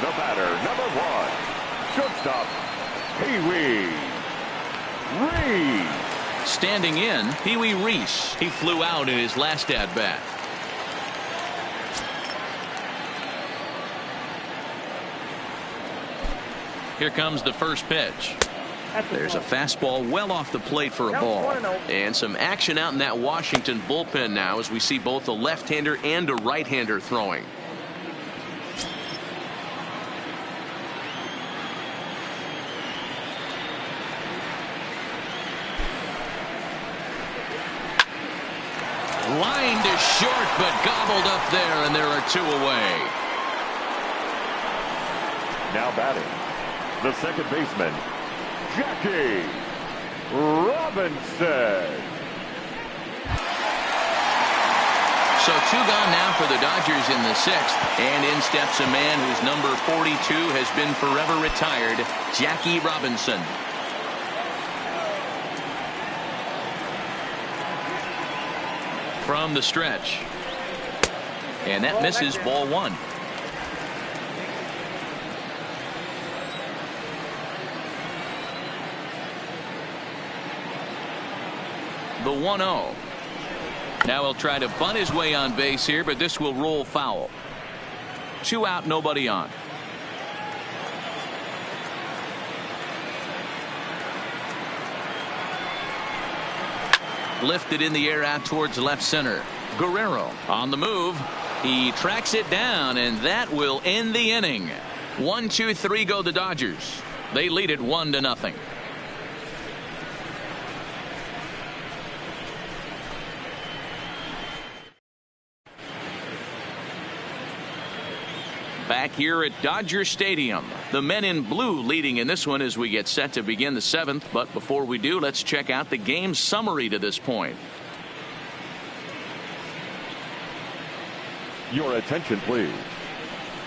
The batter, number 1, shortstop, Pee-wee Reese. Standing in, Pee-wee Reese. He flew out in his last at-bat. Here comes the first pitch. There's a fastball well off the plate for a ball. And some action out in that Washington bullpen now as we see both a left-hander and a right-hander throwing. Line to short, but gobbled up there, and there are 2 away. Now batting, the second baseman, Jackie Robinson. So 2 gone now for the Dodgers in the 6th, and in steps a man whose number 42 has been forever retired, Jackie Robinson. From the stretch, and that misses ball 1. The 1-0. Now he'll try to bunt his way on base here, but this will roll foul. 2 out, nobody on. Lifted in the air out towards left center. Guerrero on the move. He tracks it down, and that will end the inning. 1, 2, 3 go the Dodgers. They lead it 1-0. Back here at Dodger Stadium, the men in blue leading in this one as we get set to begin the 7th. But before we do, let's check out the game summary to this point. Your attention, please.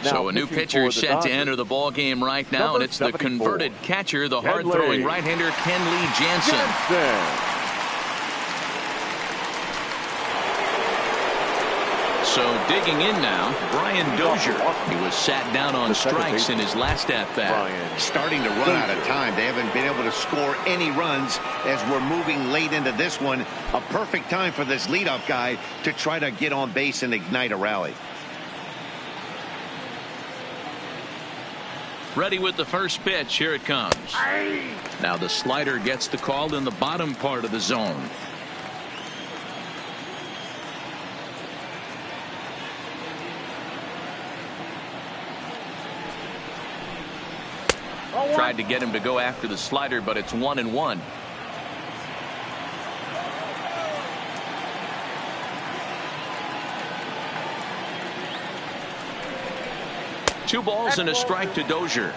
So a new pitcher set to enter the ball game right now, and it's the converted catcher, the hard-throwing right-hander Kenley Jansen. So digging in now, Brian Dozier. He was sat down on strikes in his last at-bat. Starting to run out of time. They haven't been able to score any runs as we're moving late into this one. A perfect time for this leadoff guy to try to get on base and ignite a rally. Ready with the first pitch. Here it comes. Now the slider gets the call in the bottom part of the zone. Tried to get him to go after the slider, but it's 1-1. Two balls and a strike to Dozier.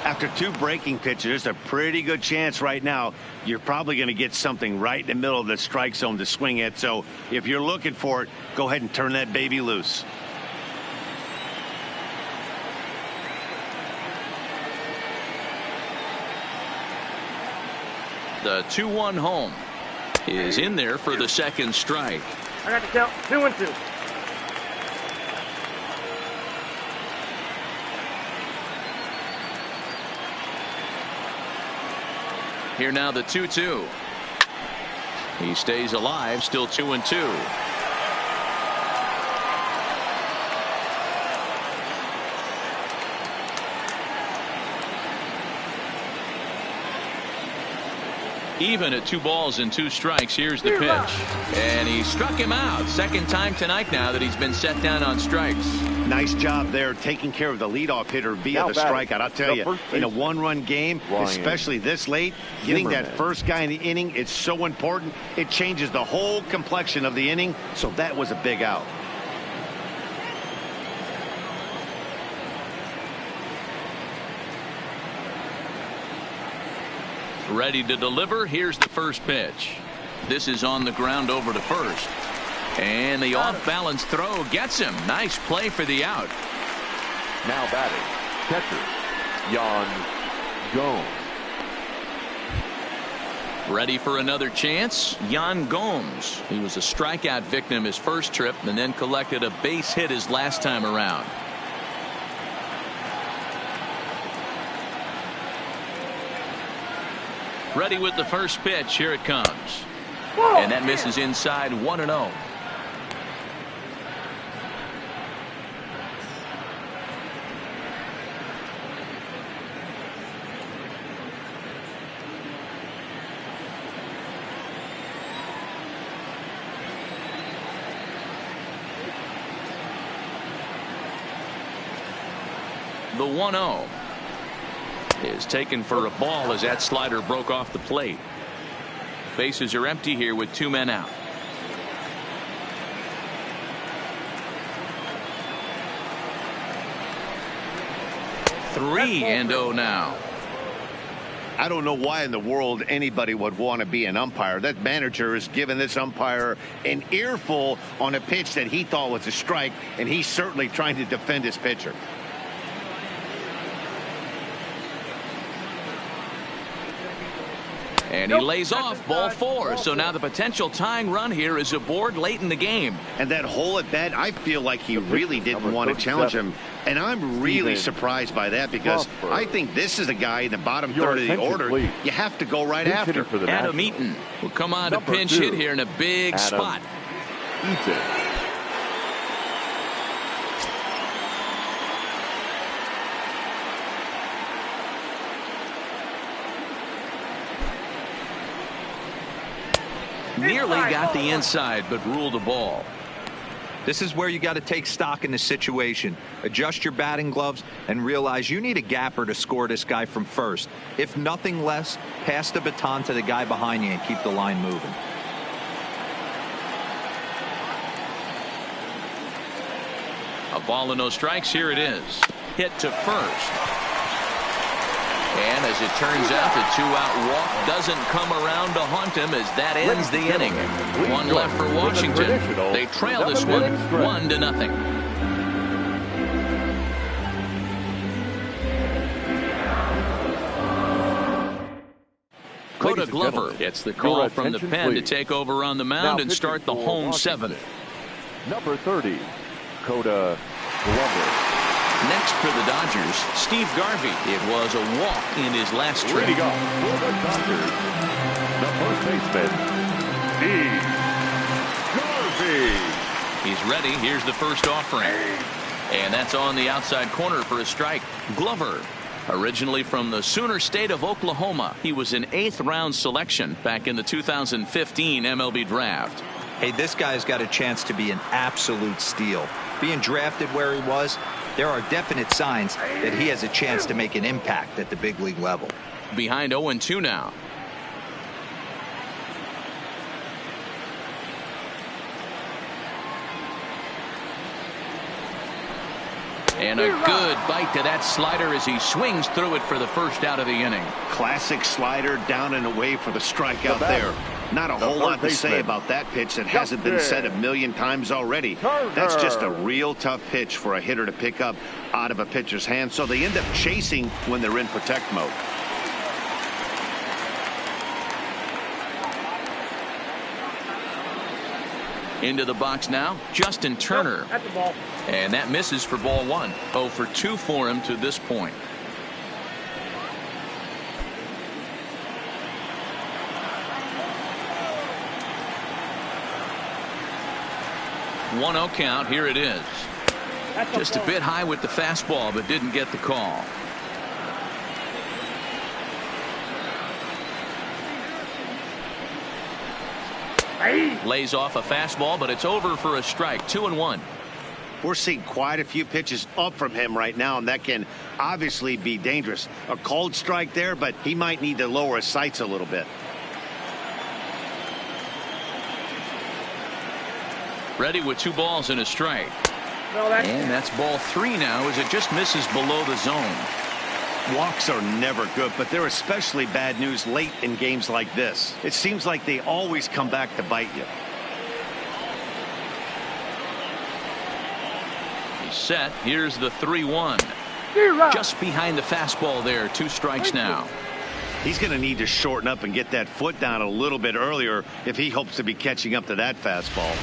After 2 breaking pitches, a pretty good chance right now. You're probably going to get something right in the middle of the strike zone to swing at. So if you're looking for it, go ahead and turn that baby loose. The 2-1 home is in there for the second strike. I got the count. 2-2. Here now the 2-2. He stays alive, still 2-2. Even at 2 balls and 2 strikes. Here's the pitch, and he struck him out. Second time tonight now that he's been set down on strikes. Nice job there taking care of the leadoff hitter via the strikeout. I'll tell you, in a 1-run game, especially this late, getting that first guy in the inning, it's so important. It changes the whole complexion of the inning. So that was a big out. Ready to deliver. Here's the first pitch. This is on the ground over to first. And the off-balance throw gets him. Nice play for the out. Now batting, catcher, Yan Gomes. Ready for another chance. Yan Gomes. He was a strikeout victim his first trip and then collected a base hit his last time around. Ready with the first pitch. Here it comes. And that misses inside. 1-0. The 1-0 is taken for a ball as that slider broke off the plate. Bases are empty here with 2 men out. Three and 0 now. I don't know why in the world anybody would want to be an umpire. That manager is giving this umpire an earful on a pitch that he thought was a strike, and he's certainly trying to defend his pitcher. And he lays off ball 4. So now the potential tying run here is aboard late in the game. And that hole at bat, I feel like he really didn't want to challenge him. And I'm really surprised by that because I think this is a guy in the bottom third of the order you have to go right after. Adam Eaton will come on to pinch hit here in a big spot. Nearly got the inside, but ruled a ball. This is where you got to take stock in the situation. Adjust your batting gloves and realize you need a gapper to score this guy from first. If nothing less, pass the baton to the guy behind you and keep the line moving. A ball and no strikes. Here it is. Hit to first. And as it turns out, the 2-out walk doesn't come around to haunt him as that ends the inning. One left for Washington. They trail this one 1-0. Coda Glover gets the call from the pen to take over on the mound and start the home 7th. Number 30, Coda Glover. Next for the Dodgers, Steve Garvey. It was a walk in his last trip. Leading off for the Dodgers, the first baseman, Steve Garvey. He's ready. Here's the first offering. And that's on the outside corner for a strike. Glover, originally from the Sooner State of Oklahoma. He was an 8th-round selection back in the 2015 MLB draft. Hey, this guy's got a chance to be an absolute steal. Being drafted where he was, there are definite signs that he has a chance to make an impact at the big league level. Behind 0-2 now. And a good bite to that slider as he swings through it for the first out of the inning. Classic slider down and away for the strikeout there. Not a whole lot to say about that pitch that hasn't been said a million times already. That's just a real tough pitch for a hitter to pick up out of a pitcher's hand, so they end up chasing when they're in protect mode. Into the box now, Justin Turner. At the ball. And that misses for ball 1. 0 for 2 for him to this point. One 0 count. Here it is. Just a bit high with the fastball, but didn't get the call. Lays off a fastball, but it's over for a strike. 2-1. We're seeing quite a few pitches up from him right now, and that can obviously be dangerous. A cold strike there, but he might need to lower his sights a little bit. Ready with 2 balls and a strike. And that's ball 3 now as it just misses below the zone. Walks are never good, but they're especially bad news late in games like this. It seems like they always come back to bite you. He's set. Here's the 3-1. Just behind the fastball there. 2 strikes now. He's going to need to shorten up and get that foot down a little bit earlier if he hopes to be catching up to that fastball.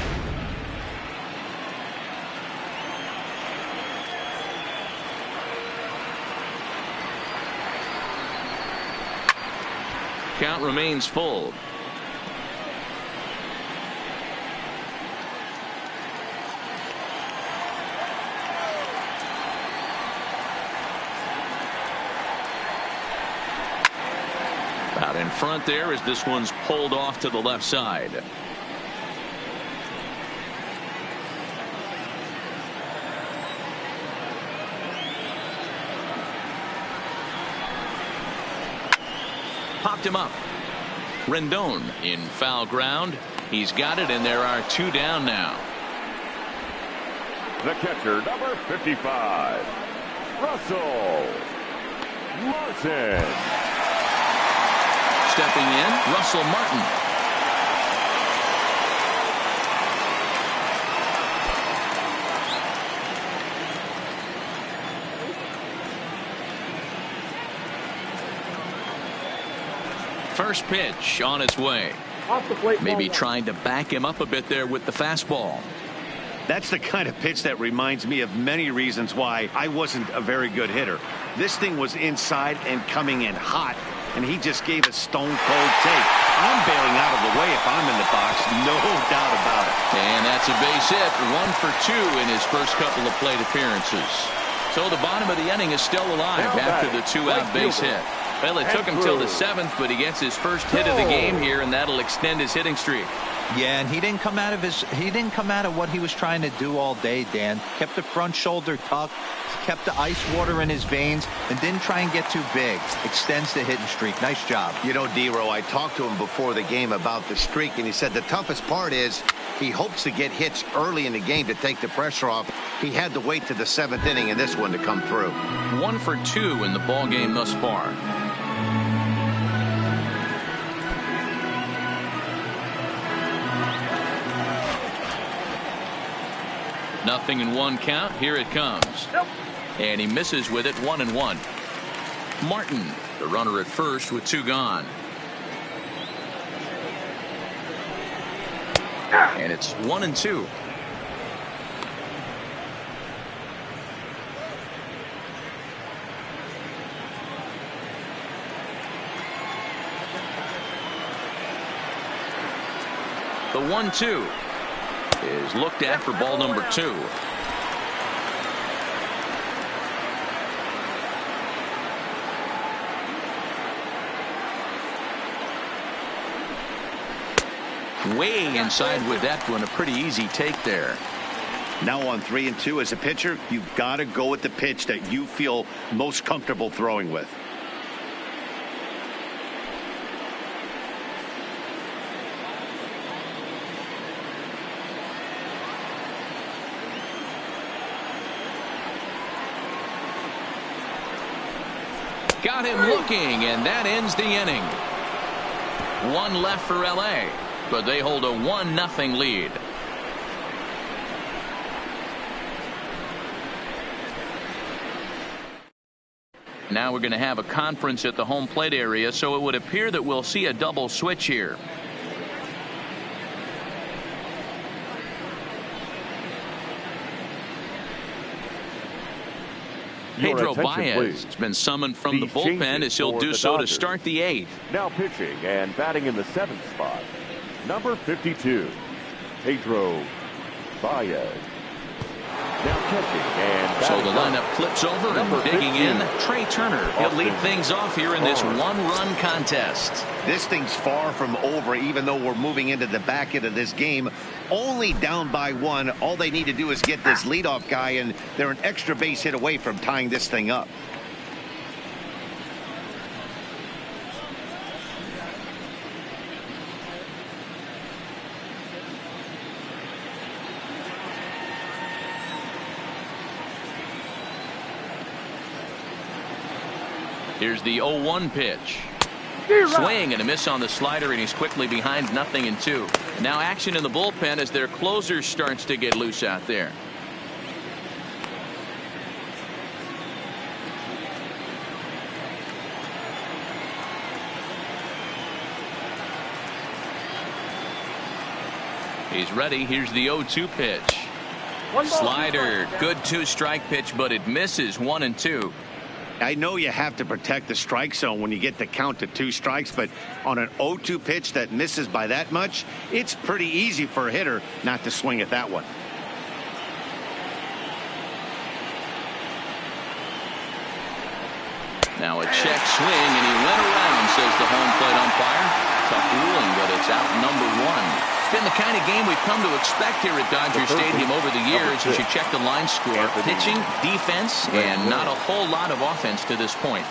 Count remains full. Out in front there as this one's pulled off to the left side. Popped him up. Rendon in foul ground. He's got it, and there are 2 down now. The catcher, number 55, Russell Martin. Stepping in, Russell Martin. First pitch on its way. Off the plate. Maybe ball one. trying to back him up a bit there with the fastball. That's the kind of pitch that reminds me of many reasons why I wasn't a very good hitter. This thing was inside and coming in hot, and he just gave a stone cold take. I'm bailing out of the way if I'm in the box, no doubt about it. And that's a base hit, 1 for 2 in his first couple of plate appearances. So the bottom of the inning is still alive after the 2-out base hit. Well, it took him till the 7th, but he gets his first hit of the game here, and that'll extend his hitting streak. Yeah, and he didn't come out of what he was trying to do all day, Dan. Kept the front shoulder tucked, kept the ice water in his veins, and didn't try and get too big. Extends the hitting streak. Nice job. You know, D-Row, I talked to him before the game about the streak, and he said the toughest part is he hopes to get hits early in the game to take the pressure off. He had to wait to the 7th inning in this one to come through. 1 for 2 in the ball game thus far. Nothing in 1 count. Here it comes. Nope. And he misses with it, 1-1. Martin, the runner at first with 2 gone. And it's 1-2. The 1-2 is looked at for ball number 2. Way inside with that one. A pretty easy take there. Now on 3-2 as a pitcher, you've got to go with the pitch that you feel most comfortable throwing with. Got him looking, and that ends the inning. 1 left for LA, but they hold a 1-0 lead. Now we're going to have a conference at the home plate area, so it would appear that we'll see a double switch here. Pedro Baez has been summoned from the bullpen as he'll do so to start the 8th. Now pitching and batting in the 7th spot, number 52, Pedro Baez. Now catching and so the lineup flips over and digging in. Trey Turner. He'll lead things off here in this 1-run contest. This thing's far from over, even though we're moving into the back end of this game. Only down by 1. All they need to do is get this leadoff guy, and they're an extra base hit away from tying this thing up. Here's the 0-1 pitch. Swing and a miss on the slider, and he's quickly behind 0-2. Now action in the bullpen as their closer starts to get loose out there. He's ready. Here's the 0-2 pitch. Slider, good 2-strike pitch, but it misses. 1-2. I know you have to protect the strike zone when you get the count to 2 strikes, but on an 0-2 pitch that misses by that much, it's pretty easy for a hitter not to swing at that one. Now a check swing, and he went around, says the home plate umpire. Tough ruling, but it's out number 1. It's been the kind of game we've come to expect here at Dodger Stadium over the years as you check the line score. Pitching, defense, and not a whole lot of offense to this point.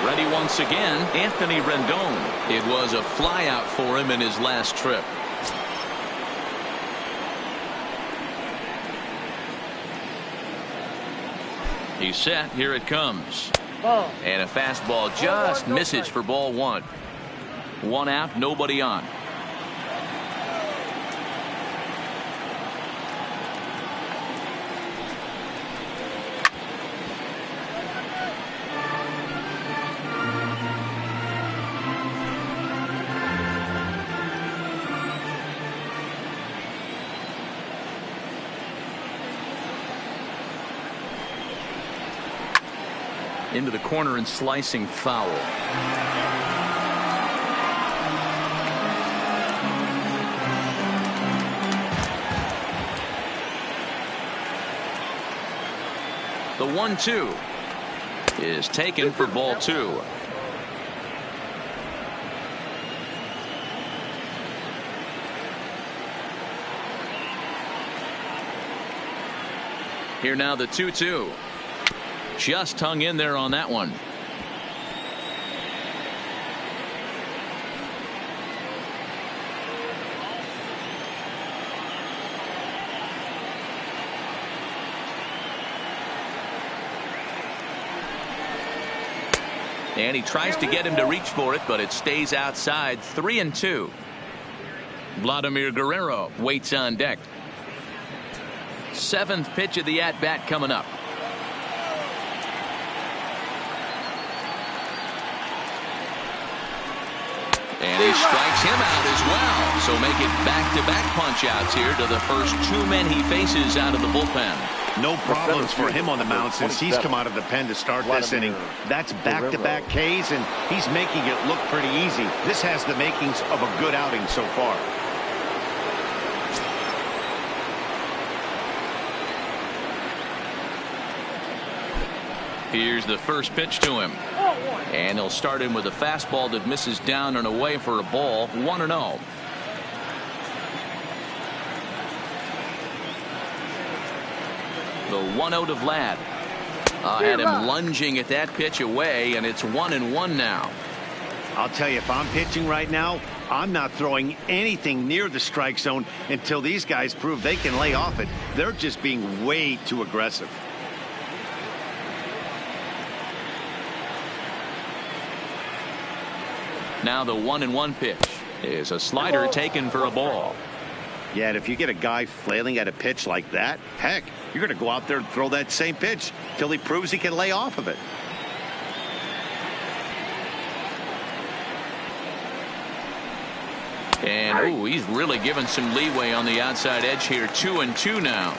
Ready once again, Anthony Rendon. It was a flyout for him in his last trip. He's set. Here it comes. And a fastball just misses for ball 1. 1 out, nobody on. into the corner and slicing foul. The 1-2 is taken for ball 2. Here now the 2-2. Just hung in there on that one. And he tries to get him to reach for it, but it stays outside. 3-2. Vladimir Guerrero waits on deck. 7th pitch of the at-bat coming up. And he strikes him out as well. So make it back-to-back punch-outs here to the first 2 men he faces out of the bullpen. No problems for him on the mound since he's come out of the pen to start this inning. That's back-to-back Ks, and he's making it look pretty easy. This has the makings of a good outing so far. Here's the first pitch to him. And he'll start him with a fastball that misses down and away for a ball. 1-0. The 1-0 to Vlad. Had him lunging at that pitch away, and it's 1-1 now. I'll tell you, if I'm pitching right now, I'm not throwing anything near the strike zone until these guys prove they can lay off it. They're just being way too aggressive. Now the 1-1 pitch is a slider taken for a ball. Yeah, and if you get a guy flailing at a pitch like that, heck, you're going to go out there and throw that same pitch till he proves he can lay off of it. And he's really given some leeway on the outside edge here. 2-2 now.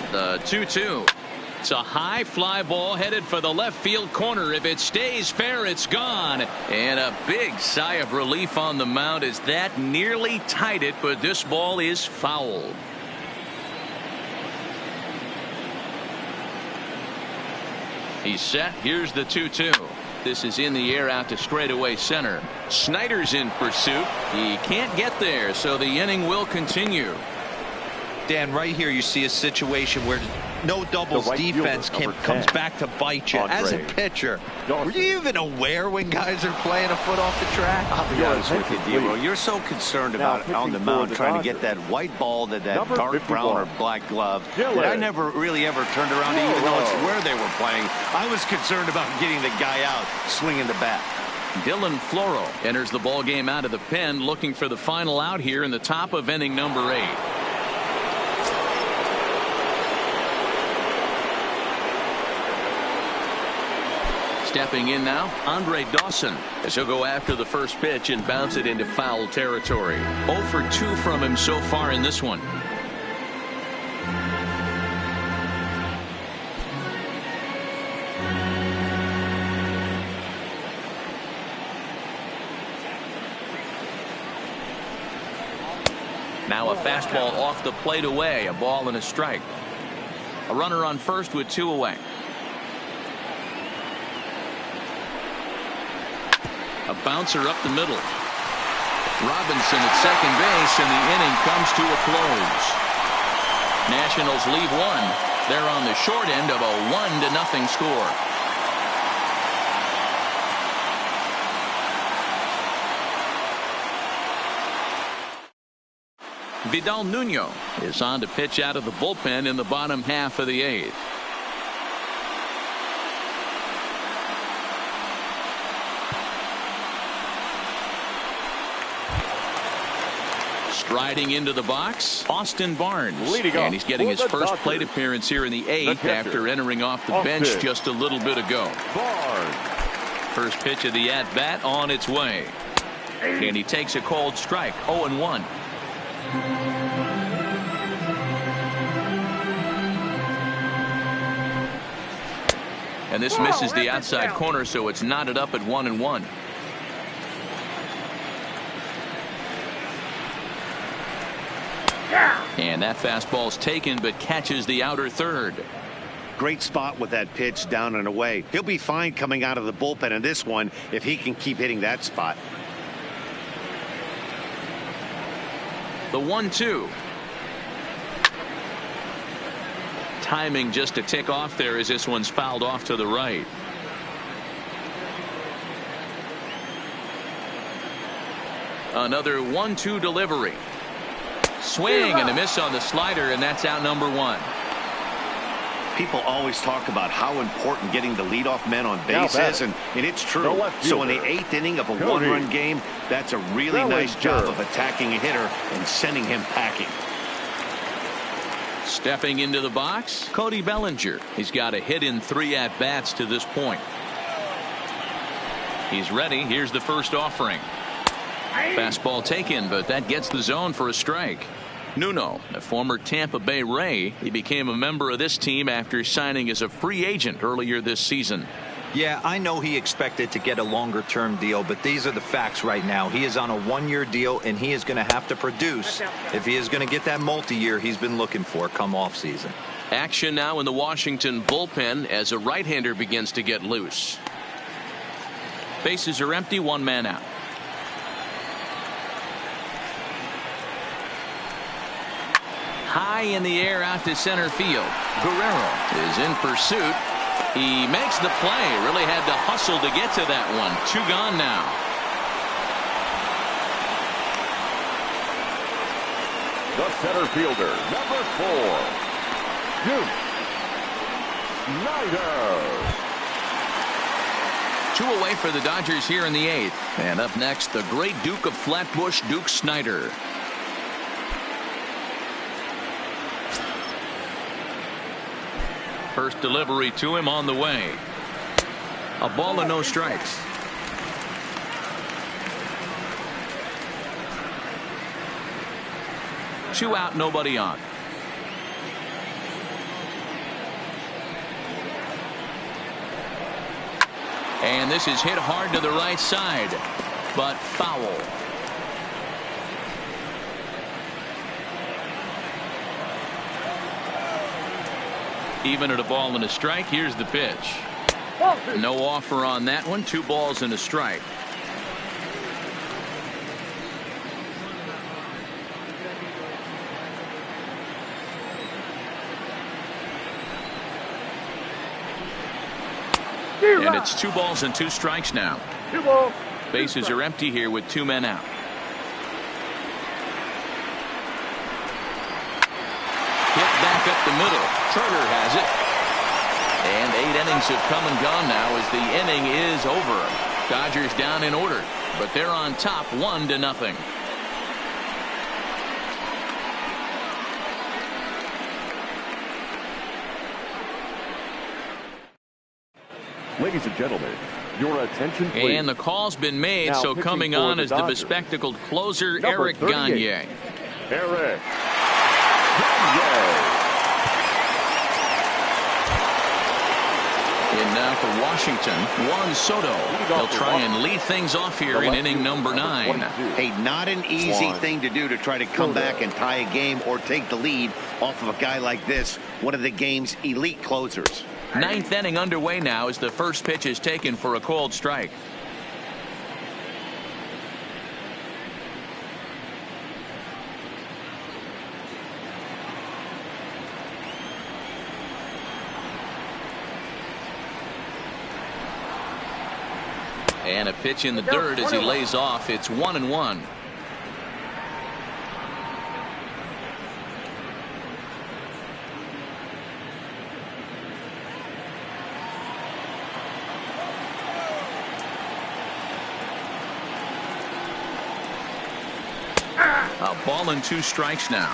The 2-2. It's a high fly ball headed for the left field corner. If it stays fair, it's gone. And a big sigh of relief on the mound as that nearly tied it, but this ball is fouled. He's set. Here's the 2-2. This is in the air out to straightaway center. Snyder's in pursuit. He can't get there, so the inning will continue. Dan, right here you see a situation where no doubles defense comes back to bite you. As a pitcher, were you even aware when guys are playing a foot off the track? I'll be honest with you, Dero. You're so concerned about on the mound trying to get that white ball, that dark brown or black glove, that I never really ever turned around to even notice where they were playing. I was concerned about getting the guy out swinging the bat. Dylan Floro enters the ball game out of the pen, looking for the final out here in the top of inning number 8. Stepping in now, Andre Dawson, as he'll go after the first pitch and bounce it into foul territory. 0 for 2 from him so far in this one. Now a fastball off the plate away, a ball and a strike. A runner on first with 2 away. A bouncer up the middle. Robinson at second base, and the inning comes to a close. Nationals leave 1. They're on the short end of a 1-0 score. Vidal Nuno is on to pitch out of the bullpen in the bottom half of the 8th. Striding into the box, Austin Barnes. And he's getting his first plate appearance here in the 8th after entering off the bench just a little bit ago. Barnes. First pitch of the at-bat on its way. And he takes a cold strike. 0-1. And this misses the outside corner, so it's knotted up at 1-1. And that fastball's taken, but catches the outer third. Great spot with that pitch down and away. He'll be fine coming out of the bullpen in this one if he can keep hitting that spot. The 1-2. Timing just a tick off there as this one's fouled off to the right. Another 1-2 delivery. Swing and a miss on the slider, and that's out number 1. People always talk about how important getting the leadoff men on base is, and it's true. So in the 8th inning of a one-run game, that's a really nice job of attacking a hitter and sending him packing. Stepping into the box, Cody Bellinger. He's got a hit in 3 at-bats to this point. He's ready. Here's the first offering. Fastball taken, but that gets the zone for a strike. Nuno, a former Tampa Bay Ray, he became a member of this team after signing as a free agent earlier this season. Yeah, I know he expected to get a longer-term deal, but these are the facts right now. He is on a 1-year deal, and he is going to have to produce if he is going to get that multi-year he's been looking for come off-season. Action now in the Washington bullpen as a right-hander begins to get loose. Bases are empty, 1 man out. High in the air out to center field. Guerrero is in pursuit. He makes the play. Really had to hustle to get to that one. 2 gone now. The center fielder, number 4, Duke Snider. 2 away for the Dodgers here in the 8th. And up next, the great Duke of Flatbush, Duke Snider. First delivery to him on the way. A ball and no strikes. Two out, nobody on. And this is hit hard to the right side, but foul. Even at a ball and a strike. Here's the pitch. No offer on that one. 2 balls and a strike. And it's 2 balls and 2 strikes now. 2 balls. Bases are empty here with 2 men out. Hit back up the middle. Turner has it. And 8 innings have come and gone now as the inning is over. Dodgers down in order, but they're on top 1-0. Ladies and gentlemen, your attention please. And the call's been made, now so coming on is the bespectacled closer, Eric Gagne. Eric Gagne. In now for Washington, Juan Soto. They'll try and lead things off here in inning number 9. Hey, not an easy thing to do to try to come back and tie a game or take the lead off of a guy like this, one of the game's elite closers. 9th inning underway now as the first pitch is taken for a cold strike. And a pitch in the dirt as he lays off. It's 1-1. A ball and 2 strikes now.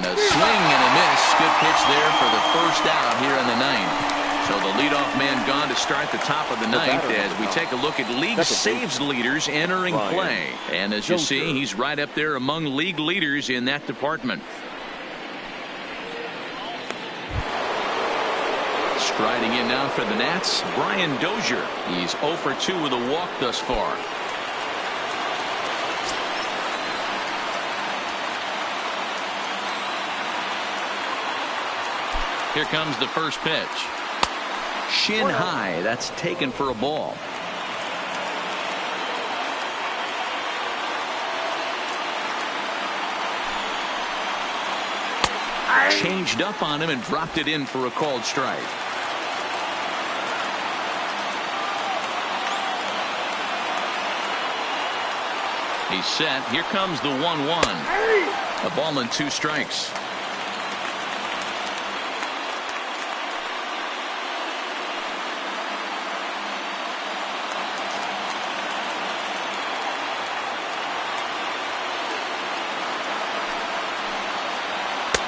And a swing and a miss. Good pitch there for the first out here in the ninth. So the leadoff man gone to start the top of the ninth as we take a look at league saves leaders entering play. And as you see, he's right up there among league leaders in that department. Striding in now for the Nats, Brian Dozier. He's 0 for 2 with a walk thus far. Here comes the first pitch. Shin high. That's taken for a ball. Changed up on him and dropped it in for a called strike. He's set. Here comes the 1-1. A ball and 2 strikes.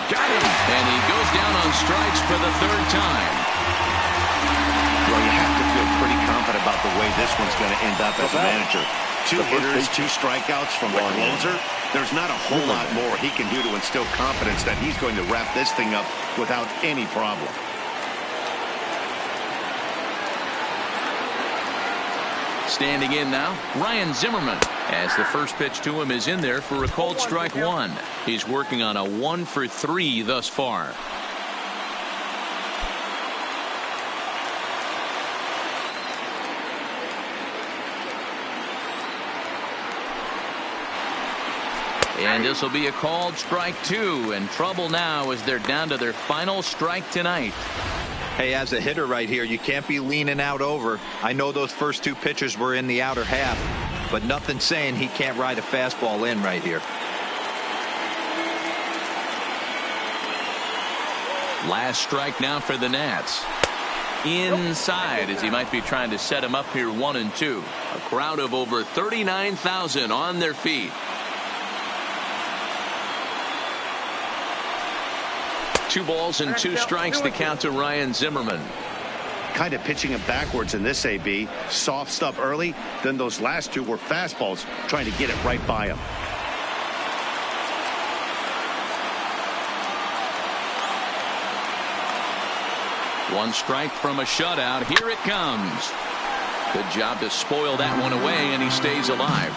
Got him. And he goes down on strikes for the 3rd time. Well, you have to feel pretty confident about the way this one's going to end up as a manager. 2 hitters, 2 strikeouts from the closer. There's not a whole lot more he can do to instill confidence that he's going to wrap this thing up without any problem. Standing in now, Ryan Zimmerman, as the first pitch to him is in there for a called strike 1. He's working on a 1 for 3 thus far. And this will be a called strike 2, and trouble now as they're down to their final strike tonight. Hey, as a hitter right here, you can't be leaning out over. I know those first 2 pitches were in the outer half, but nothing saying he can't ride a fastball in right here. Last strike now for the Nats. Inside as he might be trying to set him up here 1-2. A crowd of over 39,000 on their feet. 2 balls and 2 strikes to count to Ryan Zimmerman. Kind of pitching him backwards in this AB. Soft stuff early, then those last 2 were fastballs trying to get it right by him. One strike from a shutout. Here it comes. Good job to spoil that one away, and he stays alive.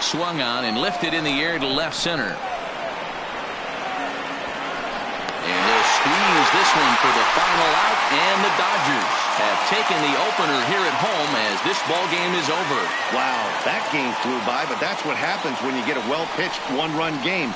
Swung on and lifted in the air to left center. And they'll squeeze this one for the final out, and the Dodgers have taken the opener here at home as this ball game is over. Wow, that game flew by, but that's what happens when you get a well-pitched 1-run game.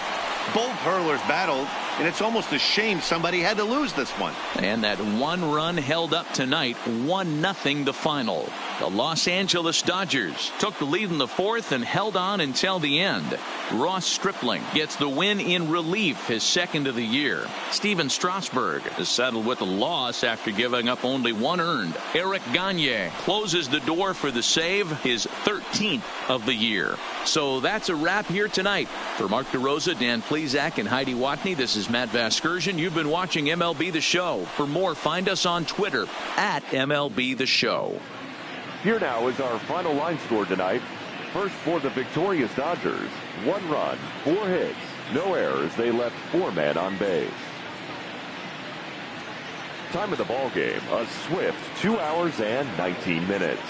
Both hurlers battled, and it's almost a shame somebody had to lose this one. And that 1 run held up tonight, 1-0 the final. The Los Angeles Dodgers took the lead in the 4th and held on until the end. Ross Stripling gets the win in relief, his 2nd of the year. Steven Strasburg is settled with a loss after giving up only 1 earned. Eric Gagne closes the door for the save, his 13th of the year. So that's a wrap here tonight. For Mark DeRosa, Dan Plesac, and Heidi Watney, this is Matt Vasgersian. You've been watching MLB The Show. For more, find us on Twitter at MLB The Show. Here now is our final line score tonight. First for the victorious Dodgers, 1 run, 4 hits, no errors. They left 4 men on base. Time of the ball game, a swift 2 hours and 19 minutes.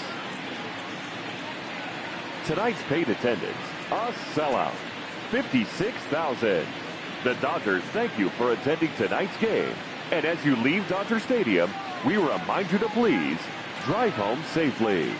Tonight's paid attendance, a sellout, 56,000. The Dodgers thank you for attending tonight's game. And as you leave Dodger Stadium, we remind you to please drive home safely.